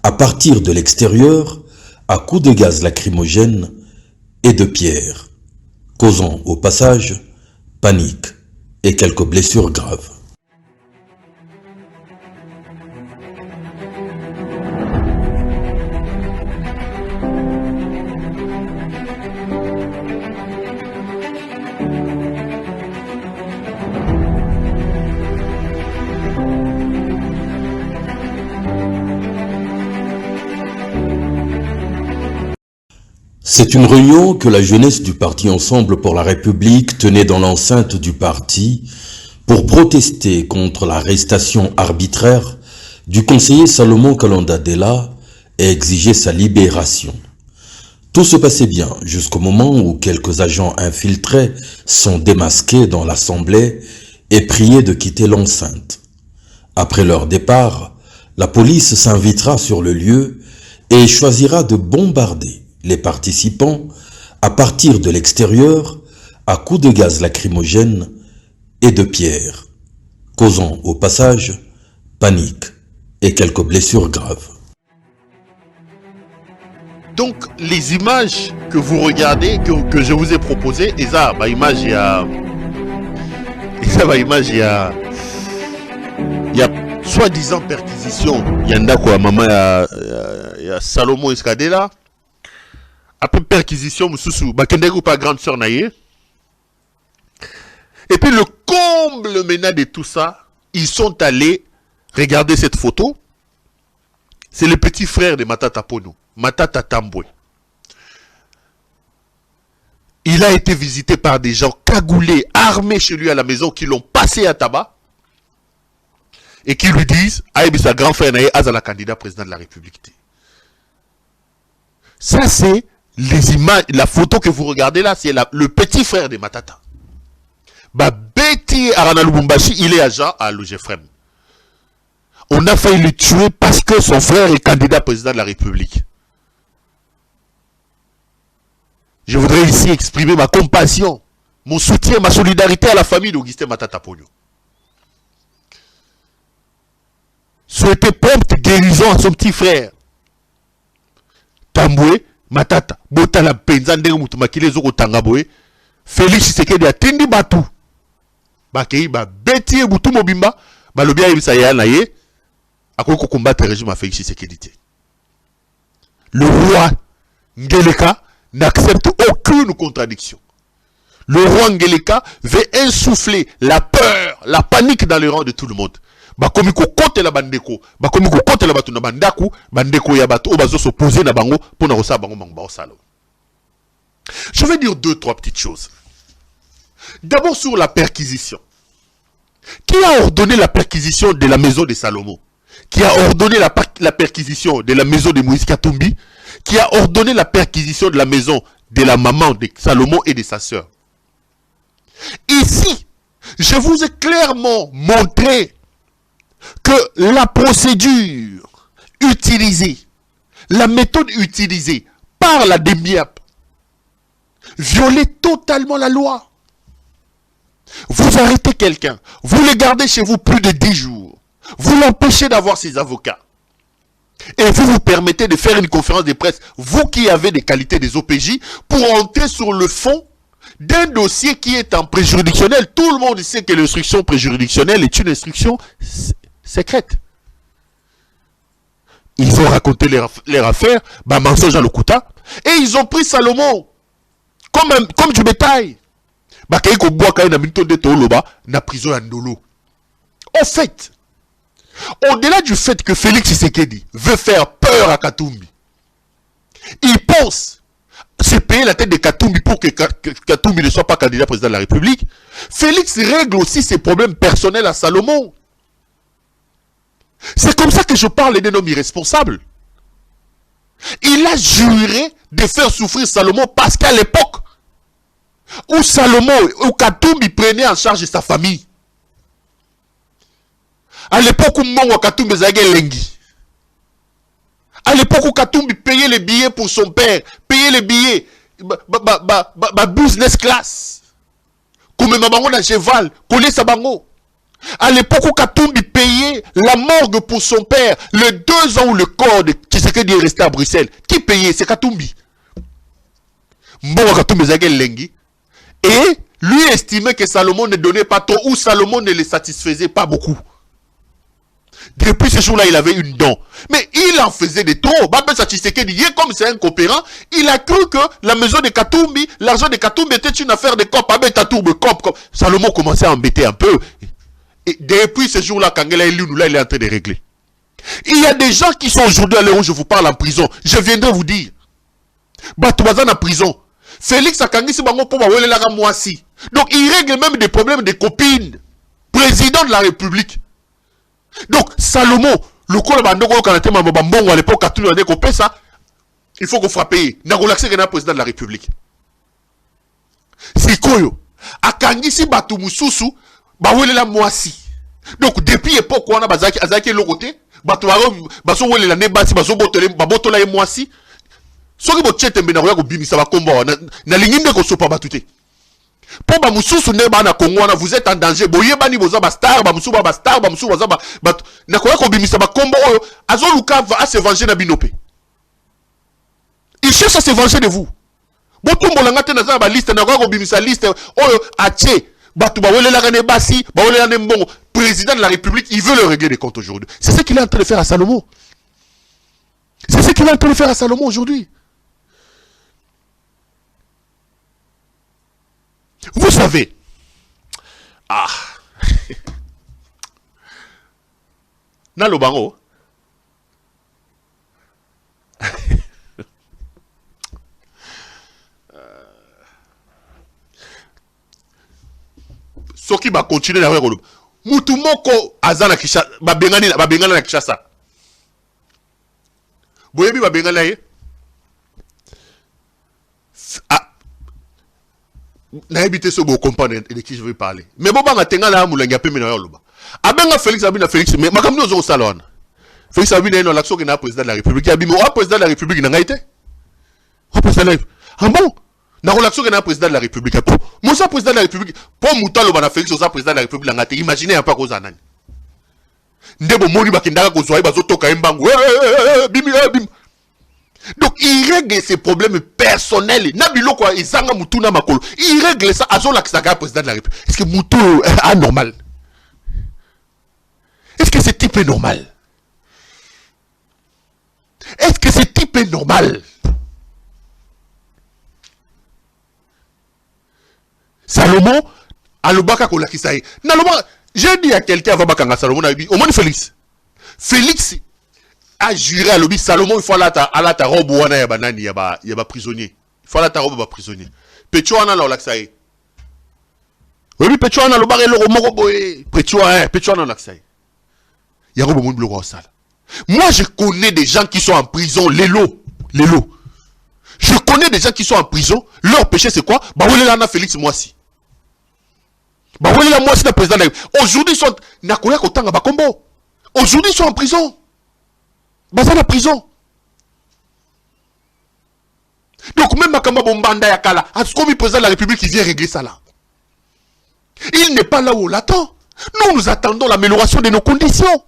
à partir de l'extérieur à coups de gaz lacrymogène et de pierres, causant au passage panique et quelques blessures graves. C'est une réunion que la jeunesse du parti Ensemble pour la République tenait dans l'enceinte du parti pour protester contre l'arrestation arbitraire du conseiller Salomon Kalonda Dela et exiger sa libération. Tout se passait bien jusqu'au moment où quelques agents infiltrés sont démasqués dans l'Assemblée et priés de quitter l'enceinte. Après leur départ, la police s'invitera sur le lieu et choisira de bombarder les participants à partir de l'extérieur à coups de gaz lacrymogène et de pierres, causant au passage panique et quelques blessures graves. Donc les images que vous regardez, que je vous ai proposées, et ça, image il y a soi-disant perquisition, il y en a quoi, maman, il y a Salomon Escadela. Après perquisition, Bakendego pas grande sœur naïe. Et puis le comble maintenant de tout ça, ils sont allés regarder cette photo. C'est le petit frère de Matata Pono, Matata Tambwe. Il a été visité par des gens cagoulés, armés chez lui à la maison, qui l'ont passé à tabac et qui lui disent Aïe, sa grand frère naïe, Azala candidat président de la République. Ça c'est les images, la photo que vous regardez là, c'est le petit frère de Matata. Betty Arana Lubumbashi, il est agent à l'OGFREM. On a failli le tuer parce que son frère est candidat président de la République. Je voudrais ici exprimer ma compassion, mon soutien, ma solidarité à la famille d'Augustin Matata Pogno. Souhaiter prompte guérison à son petit frère. Tambwe Matata, Botala Penza ndenge mutu makile zoko tangaboe, Félix Tshisekedi atindi batu. Bakei ba beti butu mobimba, ba lobia yebisa ya na ye, akoko combattre le régime à Félix Tshisekedi. Le roi Ngeleka n'accepte aucune contradiction. Le roi Ngeleka veut insuffler la peur, la panique dans les rangs de tout le monde. Bakomiko kote la bandeko, bakomiko kote la batu na bandaku, bandeko ya batu obazo s'opposer na bango pour na rosa bango bango salo. Je vais dire 2-3 petites choses. D'abord sur la perquisition. Qui a ordonné la perquisition de la maison de Salomon? Qui a ordonné la perquisition de la maison de Moïse Katumbi? Qui a ordonné la perquisition de la maison de la maman de Salomon et de sa sœur? Ici, je vous ai clairement montré que la procédure utilisée, la méthode utilisée par la DEMIAP violait totalement la loi. Vous arrêtez quelqu'un, vous le gardez chez vous plus de 10 jours, vous l'empêchez d'avoir ses avocats. Et vous permettez de faire une conférence de presse, vous qui avez des qualités des OPJ, pour entrer sur le fond d'un dossier qui est en préjuridictionnel. Tout le monde sait que l'instruction préjuridictionnelle est une instruction secrète. Ils ont raconté leur affaire, bah mensonge à l'Okuta, et ils ont pris Salomon comme du bétail. Bah kaiko bois kaye na minto de toloba na prison ya Ndolo. En fait, au-delà du fait que Félix Tshisekedi veut faire peur à Katumbi, il pense se payer la tête de Katumbi pour que Katumbi ne soit pas candidat président de la République. Félix règle aussi ses problèmes personnels à Salomon. C'est comme ça que je parle d'un homme irresponsable. Il a juré de faire souffrir Salomon parce qu'à l'époque où Salomon, où Katumbi prenait en charge sa famille, à l'époque où Mongo Katumbi Zagé Lengi, à l'époque où Katumbi payait les billets pour son père, payait les billets, business class, comme Mabango na cheval, collé sa bango. À l'époque où Katumbi payait la morgue pour son père, les 2 ans où le corps de Tshisekedi est resté à Bruxelles, qui payait? C'est Katumbi. Mongo Katumbi Zagé Lengi. Et lui estimait que Salomon ne donnait pas trop, ou Salomon ne le satisfaisait pas beaucoup. Depuis ce jour-là, il avait une dent. Mais il en faisait de trop. Babel Tshisekedi, comme c'est un coopérant, il a cru que la maison de Katumbi, l'argent de Katumbi était une affaire de cop. Salomon commençait à embêter un peu. Et depuis ce jour-là, Kangela Elunou, il est en train de régler. Il y a des gens qui sont aujourd'hui à l'heure où je vous parle en prison. Je viendrai vous dire. Batouazan en prison. Félix Akangisi Bango pour Wele Laga Moisi. Donc il règle même des problèmes de copines. Président de la République. Donc Salomon, le col Bandoko Kanate Mambongo à l'époque, quand on a découpé ça, il faut qu'on frappe. N'a relaxé que président de la République. C'est quoi yo? Akangisi Batu Mususu, Bawele la Moisi. Donc depuis l'époque où on a Bazaki Azaki l'autre côté, Batu Baso Wele la Nebasi, Baso Babotola et Moisi. Soki bochete mbena ko bimisa ba komba na linginde ko sopa batute. Po ba mususu ne ba na Kongo na vous êtes en danger. Boye bani boza ba star ba musuba ba star ba musuba za ba na ko bimisa ba komba oyo azoluka va se venger na binope. Il cherche à se venger de vous. Botumbo la ngate na za ba liste na ko bimisa liste oyo ache batu ba wele la gane basi ba wele la mbongo. Président de la République, il veut le régler des comptes aujourd'hui. C'est ce qu'il est en train de faire à Salomon. C'est ce qu'il est en train de faire à Salomon aujourd'hui. Vous savez, Nalo Bango, Soki va continuer à regarder. Mutumoko Azana Kisha, Babengani na Kishasa. Boyebi Babengana ye. Na habité ce beau compagnon de qui je veux parler. Mais bon, bah, tenga la moulanga pe mina yoloba. Abenga Félix Abina Félix, mais makamno zo salon. Félix Abina non l'action que na président de la République. Abi mo président de la République na ngaité. O président de la République. Ah bon? Na relation que na président de la République. Mo sa président de la République. Pour mutalo bana Félix o sa président de la République ngate. Imaginez un peu cause anani. Ndebo moni bakindaka ko zoa bazo toka embango. Bim. Donc il règle ses problèmes personnels. Nabilo quoi, il zanga mutuna makolo. Il règle ça à la président de la République. Est-ce que Moutou est anormal? Est-ce que ce type est normal? Est-ce que ce type est normal? Salomon, alobaka kola kisaï. J'ai dit à quelqu'un avant bakanga Salomon a dit, au moins Félix. Félix a juré à l'objet Salomon, il faut aller à ta robe ou à banani, il y a prisonnier. Il faut aller à ta robe, prisonnier. Pechuana la laxaï. Oui, Pechuana le barré le romoboé. Pechuana laxaï. Il y a un monde bleu au sale. Moi, je connais des gens qui sont en prison, les lots. Je connais des gens qui sont en prison. Leur péché, c'est quoi? Bah, oui, là, Félix, moi aussi. Bah, oui, là, moi aussi, le président. Aujourd'hui, ils sont. Aujourd'hui, ils sont en prison. Dans la prison. Donc même Makamba Bombanda Yakala, comme le président de la République qui vient régler ça là. Il n'est pas là où on l'attend. Nous attendons l'amélioration de nos conditions.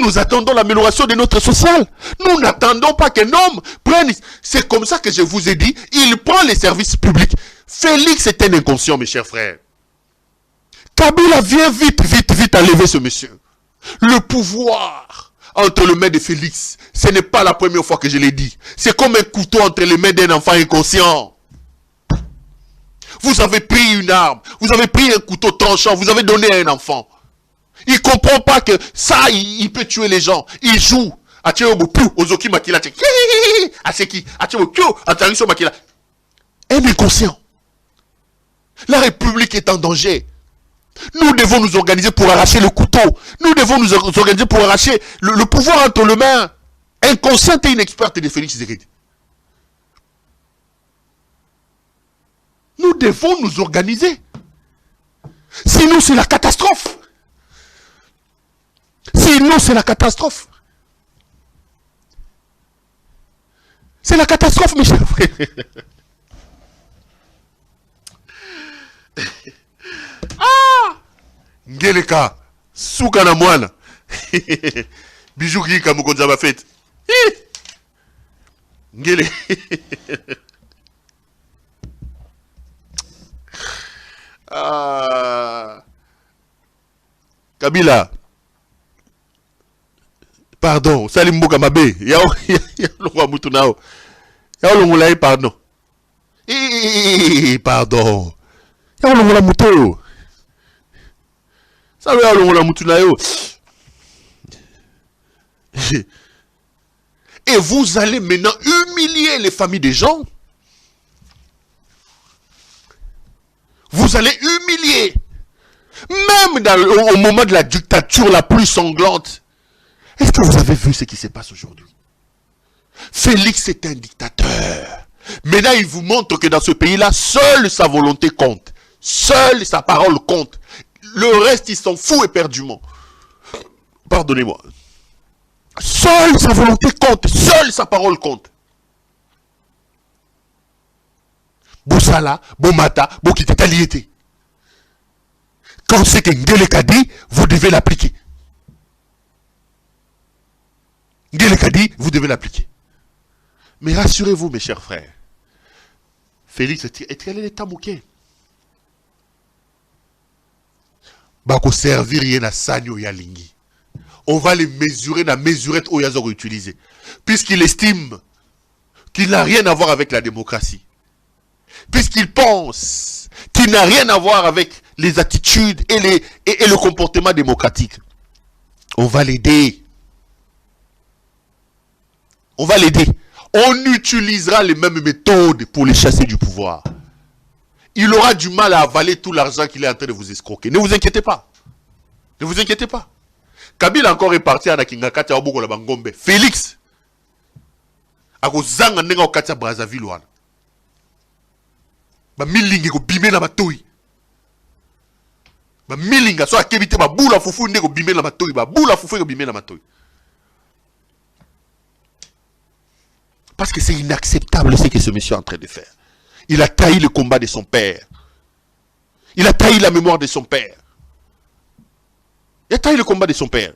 Nous attendons l'amélioration de notre social. Nous n'attendons pas qu'un homme prenne... C'est comme ça que je vous ai dit, il prend les services publics. Félix est un inconscient, mes chers frères. Kabila vient vite enlever ce monsieur. Le pouvoir entre les mains de Félix, ce n'est pas la première fois que je l'ai dit. C'est comme un couteau entre les mains d'un enfant inconscient. Vous avez pris une arme, vous avez pris un couteau tranchant, vous avez donné à un enfant. Il ne comprend pas que ça, il peut tuer les gens. Il joue. Un inconscient. La République est en danger. Nous devons nous organiser pour arracher le couteau. Nous devons nous organiser pour arracher le pouvoir entre les mains. Inconsciente et inexperte de Félix Tshisekedi. Nous devons nous organiser. Sinon, c'est la catastrophe. Sinon, c'est la catastrophe. C'est la catastrophe, mes chers frères. Ah! Ngeleka, souka na mwana. Bijou ki kamukonza ba fête. Ngele. Ah. Kabila. Pardon, Salim Mboka Mabe. Ya lo mutu nao. Ya lo ngolai pardon. Pardon. Ya lo ngola mutu. Ça ya lo ngola mutu na yo. Et vous allez maintenant humilier les familles des gens. Vous allez humilier. Même au moment de la dictature la plus sanglante. Est-ce que vous avez vu ce qui se passe aujourd'hui? Félix est un dictateur. Maintenant, il vous montre que dans ce pays-là, seule sa volonté compte. Seule sa parole compte. Le reste, il s'en fout éperdument. Pardonnez-moi. Seule sa volonté compte. Seule sa parole compte. Boussala, Bomata, Bokiteta liété. Quand c'est que Ngeleka dit, vous devez l'appliquer. Ngeleka dit, vous devez l'appliquer. Mais rassurez-vous, mes chers frères. Félix est allé l'état mouquet. Bako servir rien à Sanyo Yalingi. On va les mesurer dans la mesurette où ils ont utilisé. Puisqu'il estime qu'il n'a rien à voir avec la démocratie. Puisqu'il pense qu'il n'a rien à voir avec les attitudes et le comportement démocratique. On va l'aider. On va l'aider. On utilisera les mêmes méthodes pour les chasser du pouvoir. Il aura du mal à avaler tout l'argent qu'il est en train de vous escroquer. Ne vous inquiétez pas. Ne vous inquiétez pas. Kabila encore est parti à Nakingakati à Obogo la Bangombe. Félix. A Zanga Nenga Okatia Brazzaville. Ba milingi ko bimé na matoi. Ba milinga so akebite ba bula fufu ndeko bimé na matoi. Ba bula fufu ko bimé na matoi. Parce que c'est inacceptable ce que ce monsieur est en train de faire. Il a trahi le combat de son père. Il a trahi la mémoire de son père. Il a trahi le combat de son père.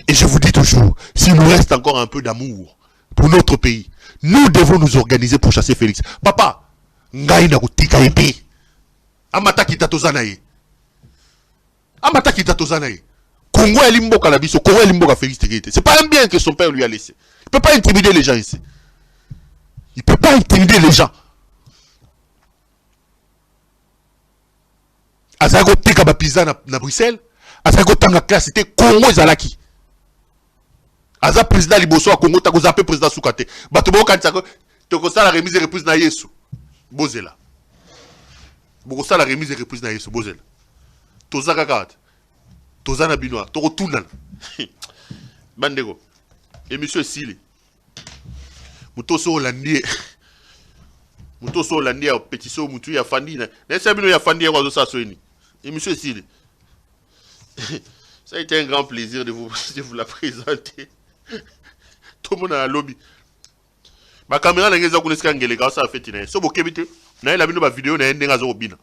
Et je vous dis toujours, s'il nous reste encore un peu d'amour pour notre pays, nous devons nous organiser pour chasser Félix. Papa, ngai na kutika ete. Amata kitatozana ye. Amata kitatozana ye. Congo est l'imboka la biso, Congo est l'imboka Félix Tshisekedi. C'est pas un bien que son père lui a laissé. Il ne peut pas intimider les gens ici. Il ne peut pas intimider les gens. Azago teka ba pizza na Bruxelles, azago tanga classe te Congo ezalaki. Aza président liboso a Congo ta ko zape président Soukate. Bato bo kanisa ko to ko sala remise et reprise na Yesu. Bozela. Boko sala remise et reprise na Yesu bozela. Tozaka kat. Tozana binoa, to ko tunana. Bandego. Et monsieur Sili. Mutoso Hollandais. Mutoso Hollandais au petit so mutu ya fandi na. Nessa bino ya fandi ya sa soini. Et monsieur Sili. Ça a été un grand plaisir de vous la présenter. Tout le monde a lobby. Ma caméra n'a pas connaissé Ngeleka ça a fait tina. So bokebite. Na la bino ba vidéo na ndenga zo bina.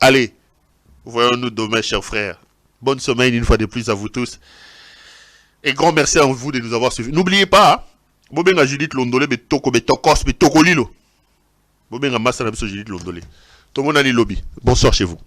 Allez, voyons-nous demain, chers frères. Bonne semaine une fois de plus à vous tous. Et grand merci à vous de nous avoir suivis. N'oubliez pas, Bobenga Judith Londolé, Betoko, Betokos, Betoko Lilo. Bobenga Massa Judith Londolé. Tout le monde a lobby. Bonsoir chez vous.